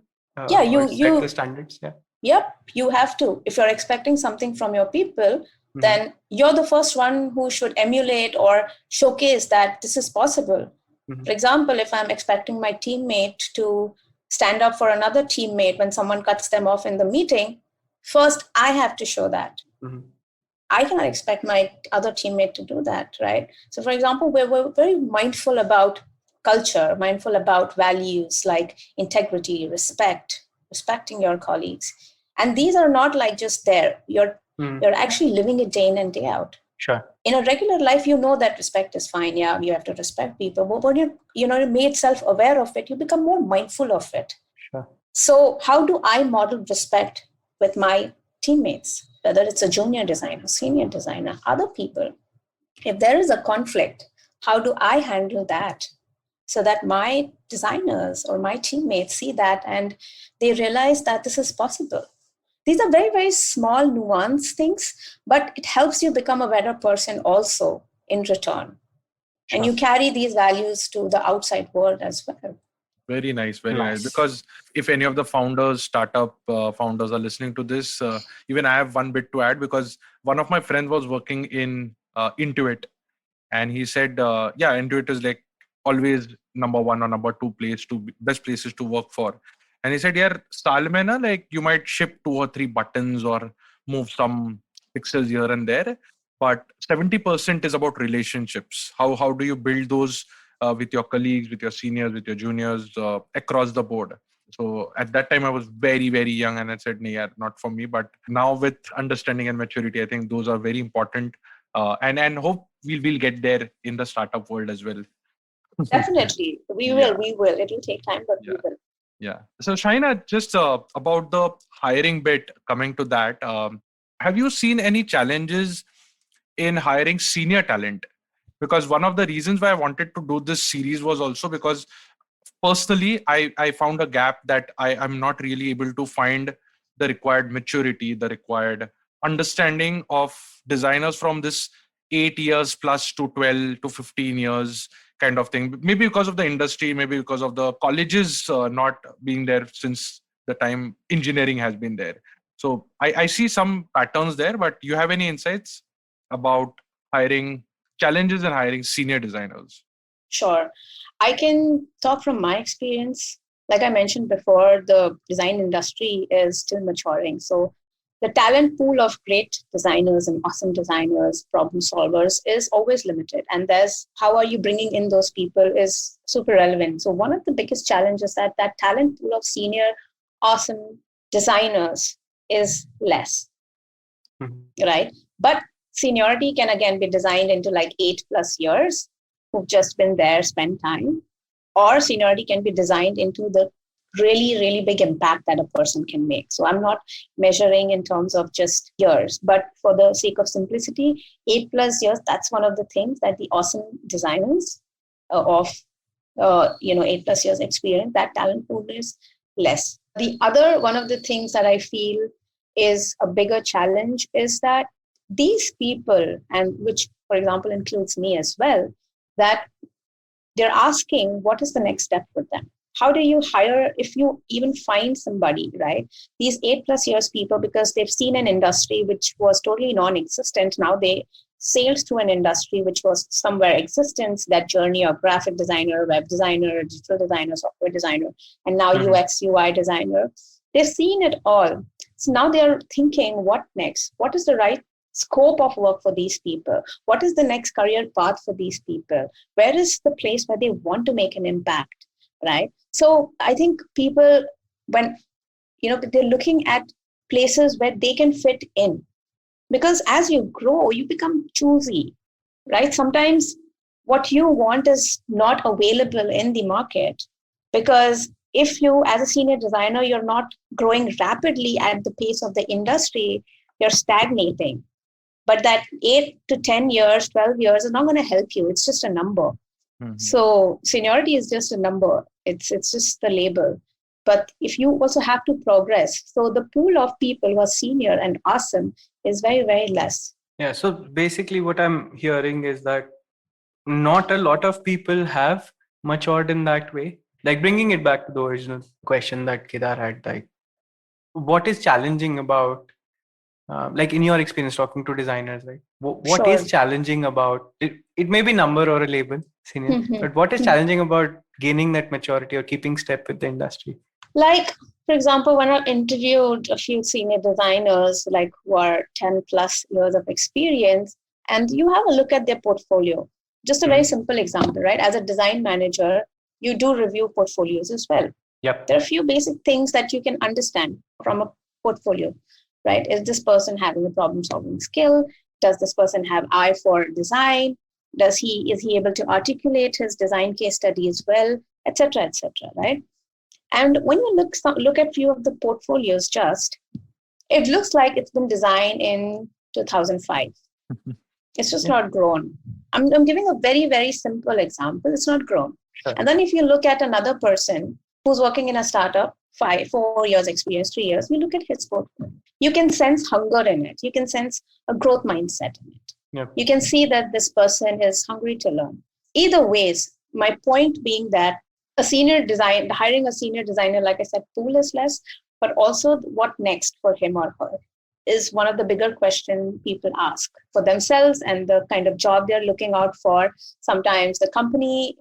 Yeah, you set the standards. Yeah. Yep, you have to. If you're expecting something from your people, then you're the first one who should emulate or showcase that this is possible. For example, if I'm expecting my teammate to stand up for another teammate when someone cuts them off in the meeting, first I have to show that. I cannot expect my other teammate to do that, right? So, for example, we're very mindful about culture, mindful about values like integrity, respecting your colleagues. And these are not like just there. You're actually living it day in and day out. Sure. In a regular life, that respect is fine. Yeah, you have to respect people. But when you're made self-aware of it, you become more mindful of it. Sure. So how do I model respect with my teammates, whether it's a junior designer, senior designer, other people? If there is a conflict, how do I handle that so that my designers or my teammates see that and they realize that this is possible? These are very, very small, nuanced things, but it helps you become a better person also in return. Sure. And you carry these values to the outside world as well. Very nice. Because if any of the startup founders are listening to this, even I have one bit to add, because one of my friends was working in Intuit, and he said, Intuit is like always number one or number two best places to work for. And he said, saal mein na, like you might ship 2 or 3 buttons or move some pixels here and there, but 70% is about relationships. How do you build those with your colleagues, with your seniors, with your juniors across the board? So at that time I was very, very young and I said, not for me. But now with understanding and maturity, I think those are very important. And hope we'll get there in the startup world as well. Definitely. We will. It will take time, but we will. Yeah. So Shaina, just about the hiring bit, coming to that, have you seen any challenges in hiring senior talent? Because one of the reasons why I wanted to do this series was also because personally, I found a gap that I'm not really able to find the required maturity, the required understanding of designers from this 8 years plus to 12 to 15 years kind of thing. Maybe because of the industry, maybe because of the colleges not being there since the time engineering has been there. So I see some patterns there, but you have any insights about challenges in hiring senior designers? Sure. I can talk from my experience. like I mentioned before, the design industry is still maturing. So the talent pool of great designers and awesome designers, problem solvers is always limited. And there's how are you bringing in those people is super relevant. So one of the biggest challenges that talent pool of senior, awesome designers is less, right? But seniority can again be designed into like 8+ years who've just been there, spent time, or seniority can be designed into the really, really big impact that a person can make. So I'm not measuring in terms of just years, but for the sake of simplicity, 8+ years, that's one of the things that the awesome designers of 8+ years experience, that talent pool is less. The other one of the things that I feel is a bigger challenge is that these people, and which for example includes me as well, that they're asking what is the next step for them. How do you hire, if you even find somebody, right? These 8+ years people, because they've seen an industry which was totally non-existent, now they sailed through an industry which was somewhere existent, that journey of graphic designer, web designer, digital designer, software designer, and now UX, UI designer. They've seen it all. So now they're thinking, what next? What is the right scope of work for these people? What is the next career path for these people? Where is the place where they want to make an impact, right? So I think people, when they're looking at places where they can fit in, because as you grow, you become choosy, right? Sometimes what you want is not available in the market, because if you, as a senior designer, you're not growing rapidly at the pace of the industry, you're stagnating. But that 8 to 10 years, 12 years is not going to help you. It's just a number. So seniority is just a number. It's just the label. But if you also have to progress, so the pool of people who are senior and awesome is very, very less. Yeah. So basically what I'm hearing is that not a lot of people have matured in that way. Like bringing it back to the original question that Kedar had, like what is challenging about, like in your experience talking to designers, right? What is challenging about it? It may be number or a label, senior, but what is challenging about gaining that maturity or keeping step with the industry? Like, for example, when I interviewed a few senior designers, like who are 10+ years of experience, and you have a look at their portfolio. Just a very simple example, right? As a design manager, you do review portfolios as well. Yep. There are a few basic things that you can understand from a portfolio, right? Is this person having a problem-solving skill? Does this person have eye for design? Is he able to articulate his design case study as well, etc., right? And when you look at few of the portfolios, it looks like it's been designed in 2005. It's just not grown. I'm giving a very, very simple example. It's not grown. Sure. And then if you look at another person who's working in a startup, 4 years experience, 3 years, you look at his portfolio. You can sense hunger in it. You can sense a growth mindset in it. Yep. You can see that this person is hungry to learn. Either ways, my point being that hiring a senior designer, like I said, pool is less, but also what next for him or her is one of the bigger questions people ask for themselves and the kind of job they're looking out for. Sometimes the company,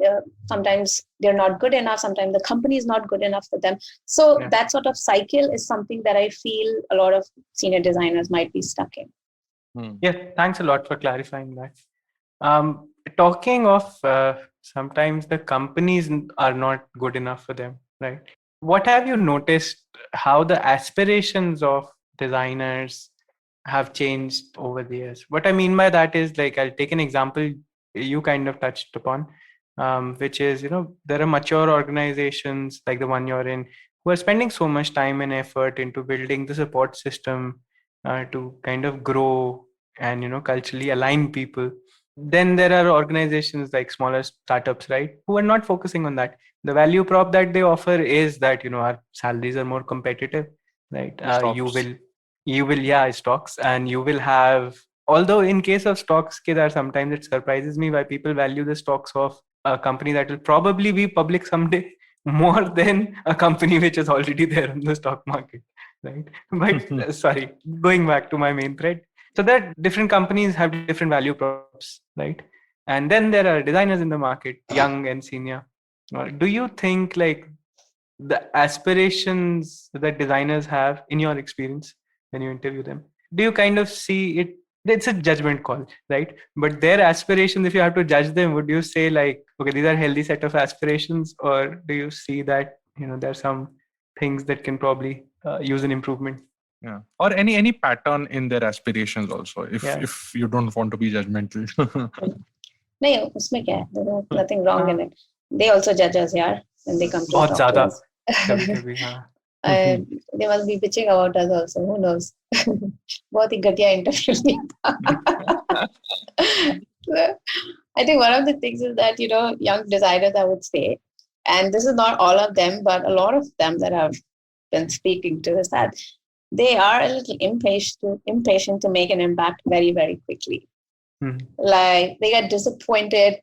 sometimes they're not good enough. Sometimes the company is not good enough for them. So that sort of cycle is something that I feel a lot of senior designers might be stuck in. Yeah, thanks a lot for clarifying that. Talking of sometimes the companies are not good enough for them, right? What have you noticed how the aspirations of designers have changed over the years? What I mean by that is, like, I'll take an example you kind of touched upon, which is, there are mature organizations like the one you're in who are spending so much time and effort into building the support system to kind of grow and culturally align people. Then there are organizations like smaller startups, right, who are not focusing on that. The value prop that they offer is that our salaries are more competitive, right? You will stocks, and you will have, although in case of stocks, Kedar, sometimes it surprises me why people value the stocks of a company that will probably be public someday more than a company which is already there on the stock market, right? But sorry, going back to my main thread. So that different companies have different value props, right? And then there are designers in the market, young and senior. Do you think like the aspirations that designers have in your experience when you interview them? Do you kind of see it? It's a judgment call, right? But their aspirations, if you have to judge them, would you say like, okay, these are healthy set of aspirations, or do you see that there's some things that can probably use an improvement? Yeah. Or any pattern in their aspirations also, if you don't want to be judgmental. नहीं उसमें क्या है? There's nothing wrong in it. They also judge us यार when they come to बहुत talk to ज़्यादा us. कभी-कभी, हाँ. And they must be bitching about us also. Who knows? बहुत ही घटिया इंटरव्यू लिया. I think one of the things is that young designers, I would say, and this is not all of them, but a lot of them that I've been speaking to, is that they are a little impatient to make an impact very, very quickly. Like they get disappointed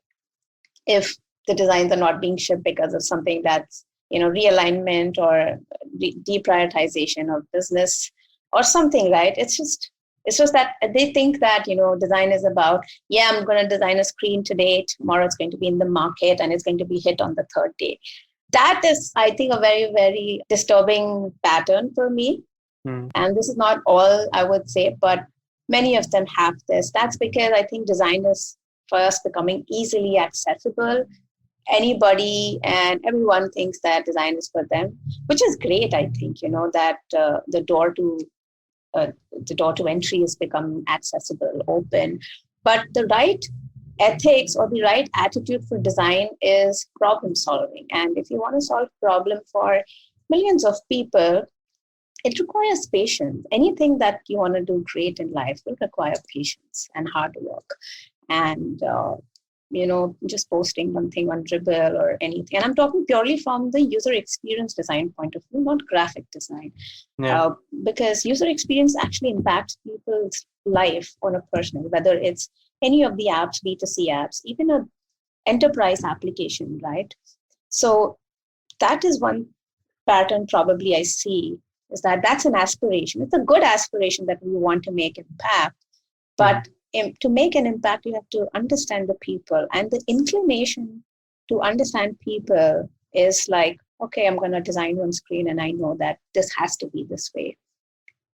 if the designs are not being shipped because of something that's realignment or deprioritization of business or something, right? It's just that they think that design is about, I'm going to design a screen today, tomorrow it's going to be in the market and it's going to be hit on the third day. That is, I think, a very, very disturbing pattern for me. And this is not all, I would say, but many of them have this. That's because I think design is first becoming easily accessible. Anybody and everyone thinks that design is for them, which is great. I think that the door to entry is become accessible, open. But the right ethics or the right attitude for design is problem solving. And if you want to solve problem for millions of people, it requires patience. Anything that you want to do great in life will require patience and hard work. And just posting something on Dribbble or anything. And I'm talking purely from the user experience design point of view, not graphic design. Yeah. Because user experience actually impacts people's life on a personal, whether it's any of the apps, B2C apps, even an enterprise application, right? So that is one pattern probably I see, is that that's an aspiration. It's a good aspiration that we want to make impact, but to make an impact, you have to understand the people, and the inclination to understand people is like, okay, I'm going to design one screen and I know that this has to be this way.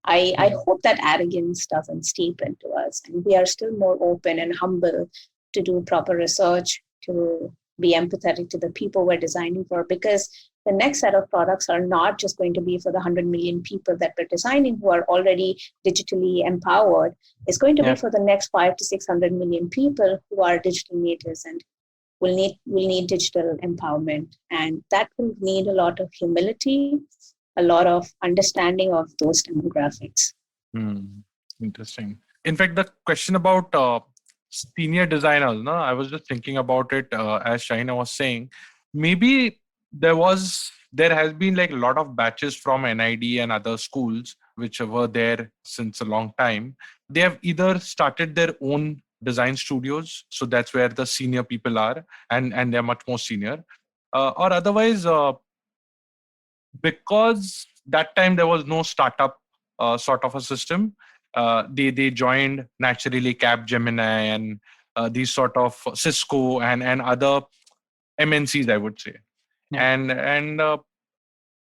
I hope that arrogance doesn't steep into us, and we are still more open and humble to do proper research, to be empathetic to the people we're designing for, because the next set of products are not just going to be for the 100 million people that we're designing who are already digitally empowered. It's going to be for the next 500 to 600 million people who are digital natives and will need digital empowerment. And that will need a lot of humility, a lot of understanding of those demographics. Interesting. In fact, the question about senior designers, I was just thinking about it as Shahina was saying. Maybe there has been like a lot of batches from NID and other schools which were there since a long time. They have either started their own design studios, so that's where the senior people are, and they're much more senior, or otherwise, because that time there was no startup sort of a system, they joined naturally Capgemini and these sort of Cisco and other MNCs, I would say. And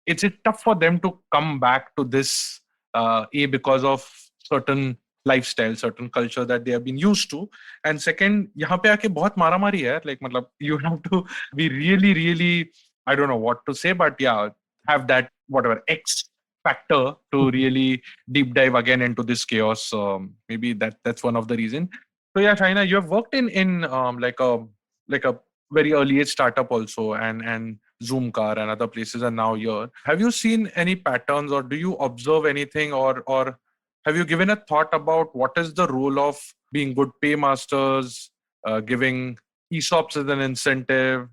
it's tough for them to come back to this because of certain lifestyle, certain culture that they have been used to. And second, यहाँ पे आके बहुत मारामारी है, like मतलब you have to be really, really, I don't know what to say, but have that whatever X factor to really deep dive again into this chaos. Maybe that's one of the reasons. So Shahina, you have worked in like a very early age startup also, and Zoomcar and other places are now here. Have you seen any patterns, or do you observe anything, or have you given a thought about what is the role of being good paymasters, giving ESOPs as an incentive?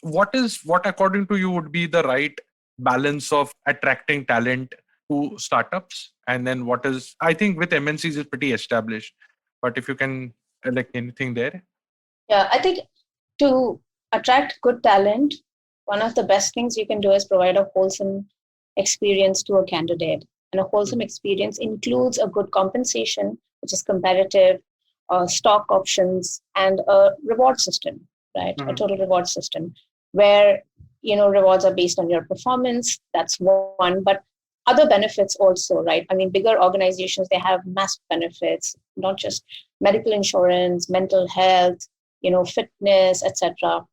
What according to you would be the right balance of attracting talent to startups? And then what is, I think with MNCs is pretty established, but if you can like anything there? Yeah, I think to attract good talent, one of the best things you can do is provide a wholesome experience to a candidate. And a wholesome experience includes a good compensation, which is competitive, stock options, and a reward system, right? A total reward system where rewards are based on your performance. That's one, but other benefits also, right? I mean, bigger organizations, they have massive benefits, not just medical insurance, mental health, fitness, etc.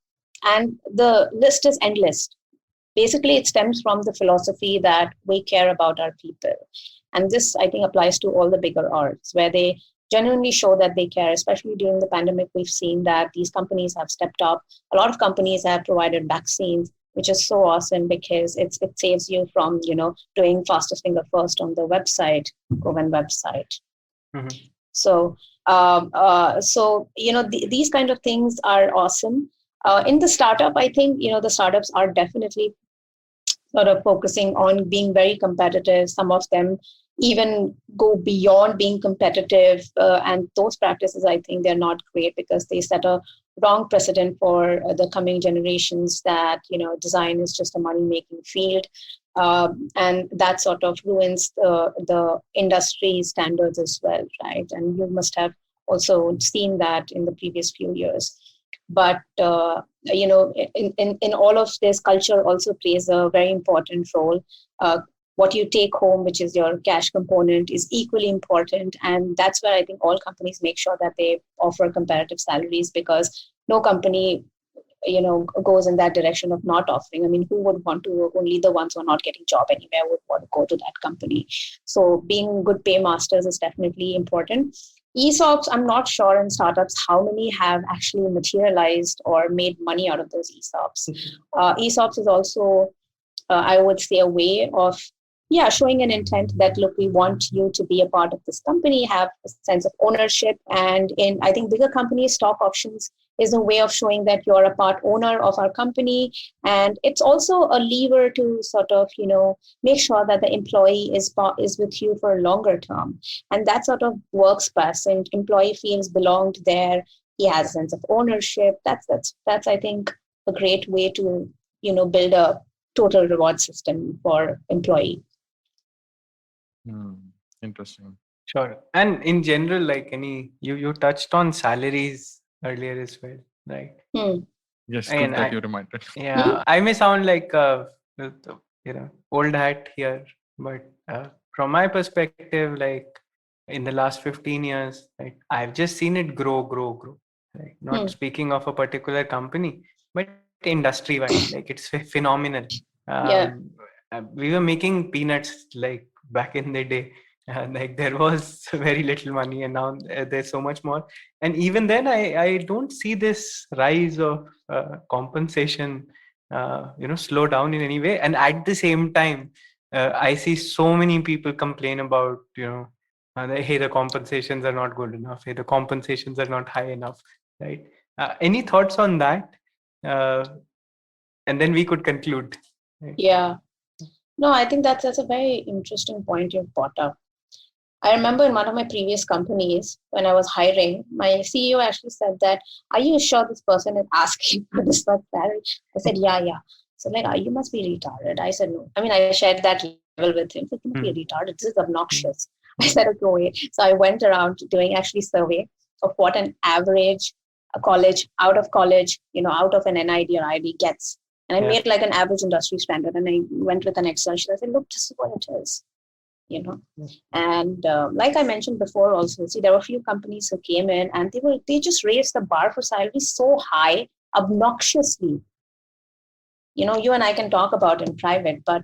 And the list is endless. Basically, it stems from the philosophy that we care about our people. And this, I think, applies to all the bigger orgs, where they genuinely show that they care. Especially during the pandemic, we've seen that these companies have stepped up. A lot of companies have provided vaccines, which is so awesome because it saves you from, doing fastest finger first on the website, Govan website. Mm-hmm. So, these kind of things are awesome. In the startup, I think, the startups are definitely sort of focusing on being very competitive. Some of them even go beyond being competitive. And those practices, I think they're not great because they set a wrong precedent for the coming generations that, design is just a money-making field. And that sort of ruins the industry standards as well, right? And you must have also seen that in the previous few years. But in all of this, culture also plays a very important role. What you take home, which is your cash component, is equally important, and that's where I think all companies make sure that they offer competitive salaries, because no company goes in that direction of not offering. I mean, who would want to? Only the ones who are not getting job anywhere would want to go to that company. So being good paymasters is definitely important. ESOPs, I'm not sure in startups how many have actually materialized or made money out of those ESOPs. ESOPs is also, I would say, a way of showing an intent that, look, we want you to be a part of this company, have a sense of ownership. And in, I think, bigger companies, stock options is a way of showing that you're a part owner of our company. And it's also a lever to sort of, make sure that the employee is with you for a longer term. And that sort of works best. And employee feels belonged there. He has a sense of ownership. That's I think, a great way to, build a total reward system for employee. Interesting. Sure. And in general, like you touched on salaries earlier as well, right? Yes, And good that you reminded. Yeah, I may sound like old hat here, but from my perspective, like in the last 15 years, like I've just seen it grow. Right? Not speaking of a particular company, but industry-wide, like it's phenomenal. We were making peanuts like back in the day. Like there was very little money, and now there's so much more. And even then, I don't see this rise of compensation, slow down in any way. And at the same time, I see so many people complain about, hey, the compensations are not good enough. Hey, the compensations are not high enough, right? Any thoughts on that? And then we could conclude. Right? Yeah. No, I think that's a very interesting point you've brought up. I remember in one of my previous companies, when I was hiring, my CEO actually said that, are you sure this person is asking for this much salary? I said, yeah. So like, you must be retarded. I said, no. I mean, I shared that level with him. You must be retarded. This is obnoxious. I said, okay, wait. So I went around doing actually survey of what an average college, out of college, out of an NID or ID gets. And I made like an average industry standard, and I went with an Excel sheet. I said, look, this is what it is. And like I mentioned before also, see, there were a few companies who came in and they just raised the bar for salary so high, obnoxiously. You and I can talk about in private, but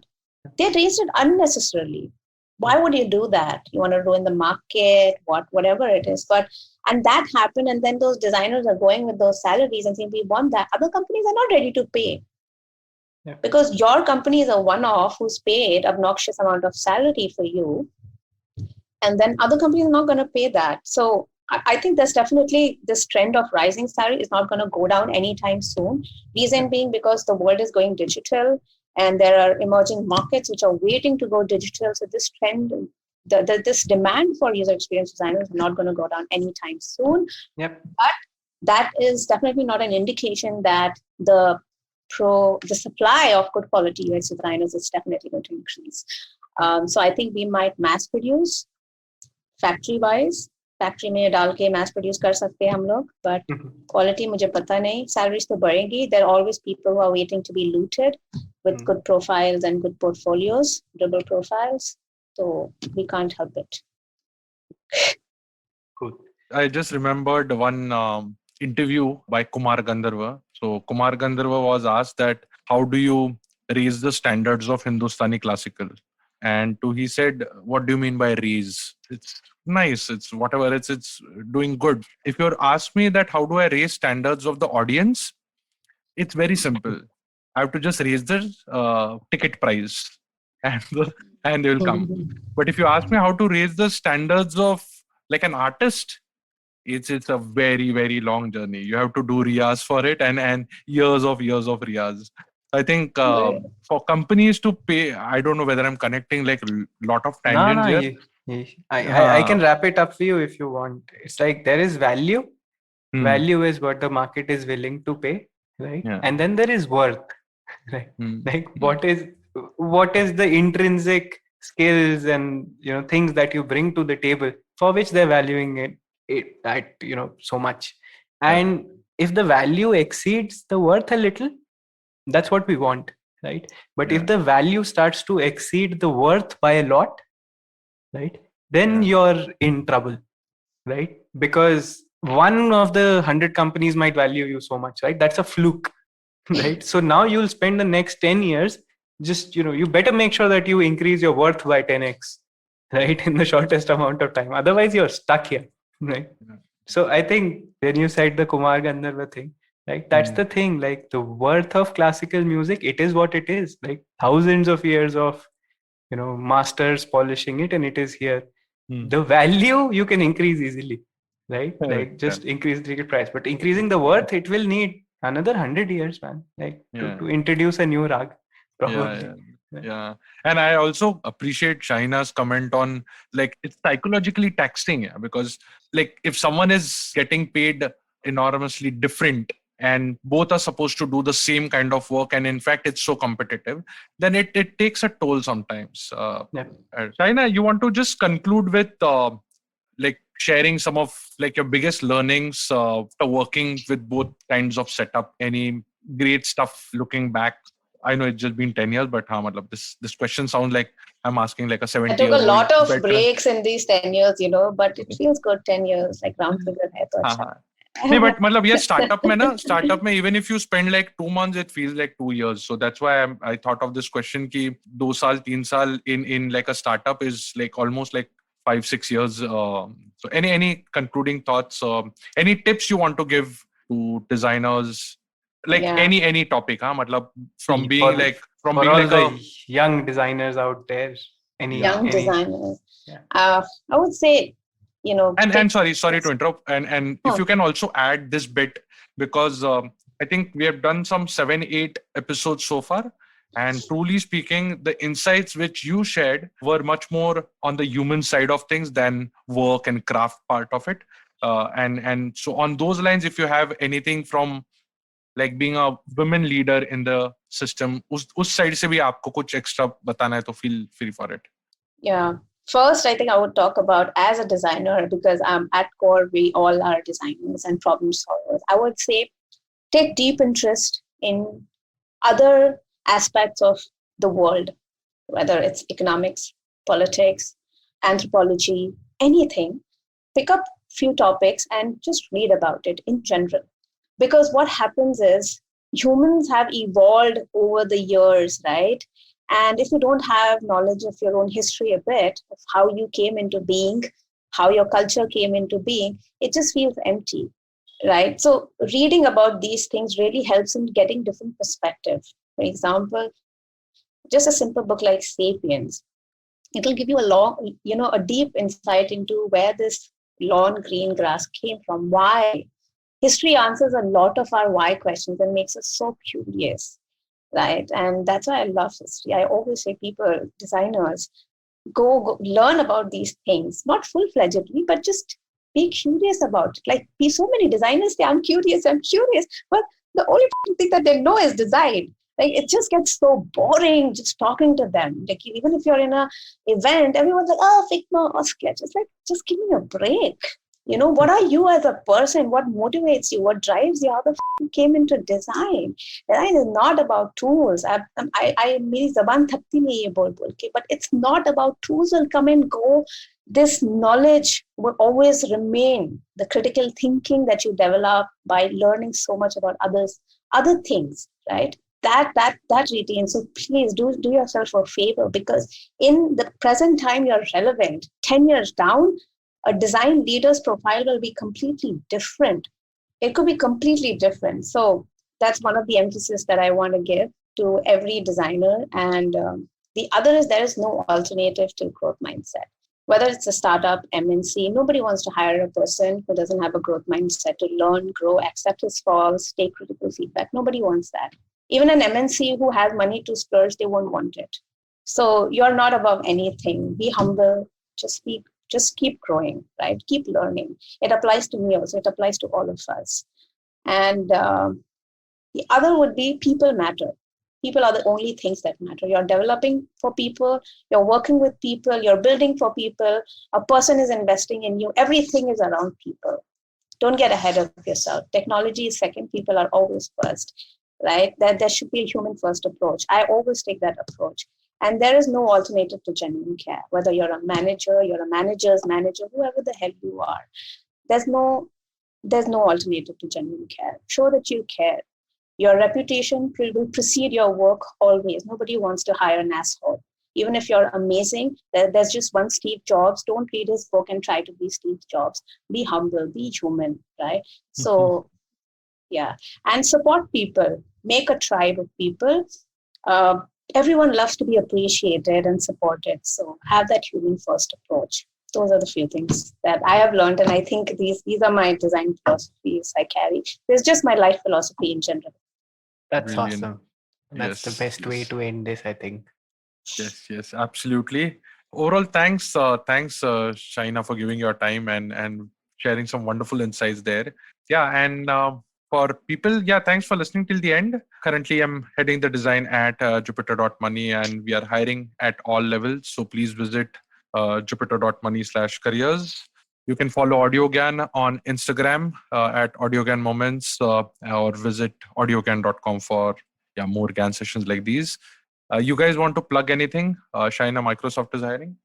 they raised it unnecessarily. Why would you do that? You want to ruin the market, whatever it is. And that happened, and then those designers are going with those salaries and saying, we want that. Other companies are not ready to pay. Yeah. Because your company is a one-off who's paid obnoxious amount of salary for you, and then other companies are not going to pay that. So I think there's definitely this trend of rising salary is not going to go down anytime soon. Reason being because the world is going digital, and there are emerging markets which are waiting to go digital. So this trend, this demand for user experience designers is not going to go down anytime soon. Yep. But that is definitely not an indication that the supply of good quality UX designers is definitely going to increase. So I think we might mass produce factory-wise, factory में डाल के mass produce कर सकते हैं हम लोग, but quality मुझे पता नहीं. Salaries तो बढ़ेंगी. There are always people who are waiting to be looted with good profiles and good portfolios, double profiles. So we can't help it. Cool. I just remembered one interview by Kumar Gandharva. So Kumar Gandharva was asked that how do you raise the standards of Hindustani classical? And he said, what do you mean by raise? It's nice. It's whatever. It's doing good. If you're asked me that how do I raise standards of the audience, it's very simple. I have to just raise the ticket price and and they will come. But if you ask me how to raise the standards of like an artist, it's a very, very long journey. You have to do riyas for it and years of riyas. I think for companies to pay, I don't know whether I'm connecting like a lot of tangents here. I can wrap it up for you if you want. It's like there is value. Value is what the market is willing to pay, right? Yeah. And then there is worth, right? Like what is the intrinsic skills and things that you bring to the table for which they're valuing it at so much. And if the value exceeds the worth a little, that's what we want, right? But if the value starts to exceed the worth by a lot, right, then you're in trouble, right? Because one of the 100 companies might value you so much, right? That's a fluke, right? So now you'll spend the next 10 years just you better make sure that you increase your worth by 10x, right, in the shortest amount of time. Otherwise you're stuck here, right? So I think when you said the Kumar Gandharva thing, like that's the thing, like the worth of classical music, it is what it is, like thousands of years of masters polishing it, and it is here. The value you can increase easily, right? Like just increase the ticket price, but increasing the worth, it will need another 100 years, man, like to introduce a new rag probably. Yeah. And I also appreciate Shaina's comment on like it's psychologically taxing, because like if someone is getting paid enormously different and both are supposed to do the same kind of work, and in fact it's so competitive, then it takes a toll sometimes. Shaina, you want to just conclude with like sharing some of like your biggest learnings working with both kinds of setup, any great stuff looking back? I know it's just been 10 years, but this question sounds like I'm asking like a 70-year-old. I took a lot of veteran. breaks in these 10 years, but it feels good. 10 years, like round figure hai to acha. No, but matlab, yeah, startup mein, even if you spend like 2 months, it feels like 2 years. So that's why I thought of this question ki 2 saal, 3 saal in like a startup is like almost like 5-6 years. So any concluding thoughts? Any tips you want to give to designers? Like any topic, matlab, from being the young designers out there, designers. I would say, and sorry to interrupt, and if you can also add this bit, because I think we have done some 7-8 episodes so far, and truly speaking, the insights which you shared were much more on the human side of things than work and craft part of it. And so on those lines, if you have anything from like being a women leader in the system, us side se bhi aapko kuch extra batana hai to feel free for it. Yeah. First, I think I would talk about as a designer, because at core, we all are designers and problem solvers. I would say take deep interest in other aspects of the world, whether it's economics, politics, anthropology, anything. Pick up few topics and just read about it in general. Because what happens is humans have evolved over the years, right? And if you don't have knowledge of your own history a bit, of how you came into being, how your culture came into being, it just feels empty, right? So reading about these things really helps in getting different perspectives. For example, just a simple book like Sapiens, it'll give you a deep insight into where this lawn green grass came from, why. History answers a lot of our why questions and makes us so curious, right? And that's why I love history. I always say people, designers, go learn about these things, not full-fledgedly, but just be curious about it. Like so many designers say, I'm curious. But the only thing that they know is design. Like it just gets so boring just talking to them. Like even if you're in an event, everyone's like, oh, Figma or Sketch. It's like, just give me a break. What are you as a person? What motivates you? What drives you? How the you came into design? Design is not about tools. मेरी ज़बान थकती नहीं है बोल के, but it's not about tools will come and go. This knowledge will always remain. The critical thinking that you develop by learning so much about other things, right? That retains. So please do yourself a favor, because in the present time you're relevant. 10 years down, a design leader's profile will be completely different. It could be completely different. So that's one of the emphasis that I want to give to every designer. And the other is there is no alternative to growth mindset. Whether it's a startup, MNC, nobody wants to hire a person who doesn't have a growth mindset to learn, grow, accept his faults, take critical feedback. Nobody wants that. Even an MNC who has money to splurge, they won't want it. So you're not above anything. Be humble. Just keep growing, right? Keep learning. It applies to me also. It applies to all of us. And the other would be people matter. People are the only things that matter. You're developing for people. You're working with people. You're building for people. A person is investing in you. Everything is around people. Don't get ahead of yourself. Technology is second. People are always first, right? There should be a human first approach. I always take that approach. And there is no alternative to genuine care. Whether you're a manager, you're a manager's manager, whoever the hell you are, there's no alternative to genuine care. Show that you care. Your reputation will precede your work always. Nobody wants to hire an asshole. Even if you're amazing, there's just one Steve Jobs. Don't read his book and try to be Steve Jobs. Be humble, be human, right? So, yeah. And support people. Make a tribe of people. Everyone loves to be appreciated and supported. So have that human first approach. Those are the few things that I have learned. And I think these are my design philosophies I carry. It's just my life philosophy in general. That's Brilliant. awesome. That's the best way to end this, I think. Yes, absolutely. Overall, thanks, Shaina, for giving your time and sharing some wonderful insights there. Yeah, and for people, thanks for listening till the end. Currently, I'm heading the design at Jupiter.money, and we are hiring at all levels. So please visit Jupiter.money/careers. You can follow AudioGyan on Instagram at AudioGyan Moments, or visit audiogan.com for more GAN sessions like these. You guys want to plug anything? Shaina, Microsoft is hiring?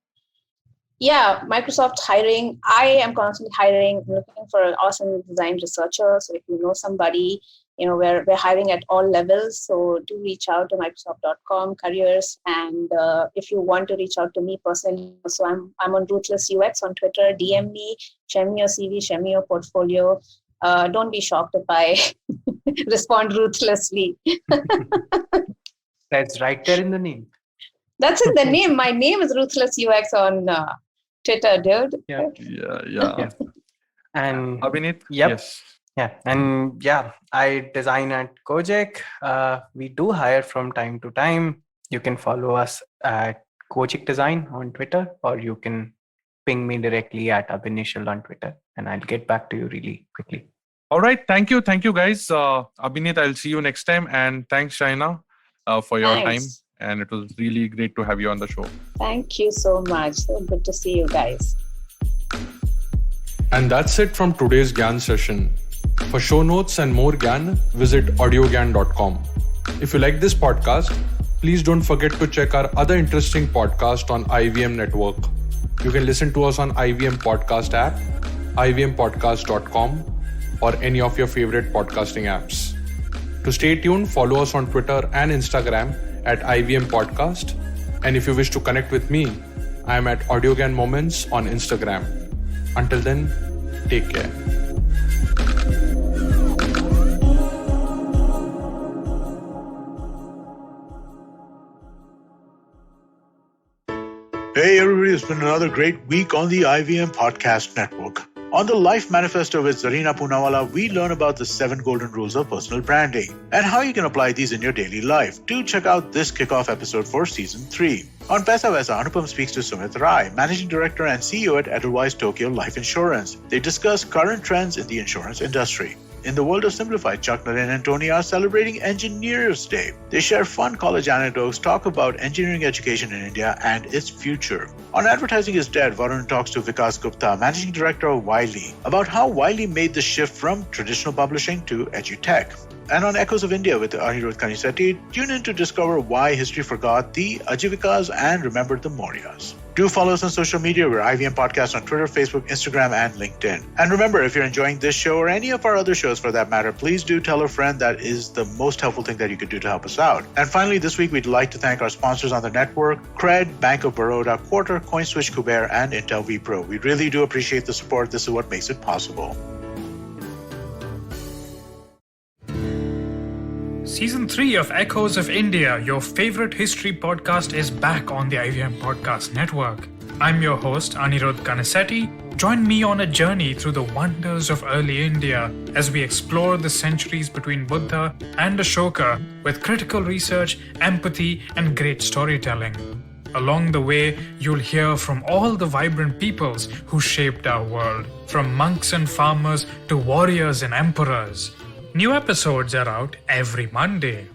Yeah, Microsoft hiring. I am constantly hiring. I'm looking for an awesome design researcher. So if you know somebody, we're hiring at all levels. So do reach out to Microsoft.com careers. And if you want to reach out to me personally, so I'm on Ruthless UX on Twitter. DM me, share me your CV, share me your portfolio. Don't be shocked if I respond ruthlessly. That's right there in the name. That's in the name. My name is Ruthless UX on Twitter, dude. Yeah. And Abhinit? Yep. Yes. Yeah. And I design at Kojic. We do hire from time to time. You can follow us at Kojic Design on Twitter, or you can ping me directly at Abhinishal on Twitter, and I'll get back to you really quickly. All right. Thank you, guys. Abhinit, I'll see you next time. And thanks, Shaina, for your time. And it was really great to have you on the show. Thank you so much. So good to see you guys. And that's it from today's GAN session. For show notes and more GAN, visit audiogan.com. If you like this podcast, please don't forget to check our other interesting podcast on IVM Network. You can listen to us on IVM Podcast app, ivmpodcast.com, or any of your favorite podcasting apps. To stay tuned, follow us on Twitter and Instagram at IVM Podcast. And if you wish to connect with me, I am at AudioGyan Moments on Instagram. Until then, take care. Hey everybody, it's been another great week on the IVM Podcast Network. On the Life Manifesto with Zarina Poonawalla, we learn about the 7 golden rules of personal branding and how you can apply these in your daily life. Do check out this kickoff episode for season 3. On Paisa Vaisa, Anupam speaks to Sumit Rai, Managing Director and CEO at Edelweiss Tokyo Life Insurance. They discuss current trends in the insurance industry. In the world of Simplified, Chuck, Naren, and Tony are celebrating Engineers Day. They share fun college anecdotes, talk about engineering education in India and its future. On Advertising is Dead, Varun talks to Vikas Gupta, Managing Director of Wiley, about how Wiley made the shift from traditional publishing to edutech. And on Echoes of India with Anirudh Kanisetti, tune in to discover why history forgot the Ajivikas and remembered the Mauryas. Do follow us on social media. We're IVM Podcast on Twitter, Facebook, Instagram, and LinkedIn. And remember, if you're enjoying this show or any of our other shows for that matter, please do tell a friend. That is the most helpful thing that you could do to help us out. And finally, this week, we'd like to thank our sponsors on the network, Cred, Bank of Baroda, Quarter, CoinSwitch, Kuber, and Intel vPro. We really do appreciate the support. This is what makes it possible. Season 3 of Echoes of India, your favorite history podcast, is back on the IVM Podcast Network. I'm your host, Anirudh Kanisetti. Join me on a journey through the wonders of early India as we explore the centuries between Buddha and Ashoka with critical research, empathy, and great storytelling. Along the way, you'll hear from all the vibrant peoples who shaped our world, from monks and farmers to warriors and emperors. New episodes are out every Monday.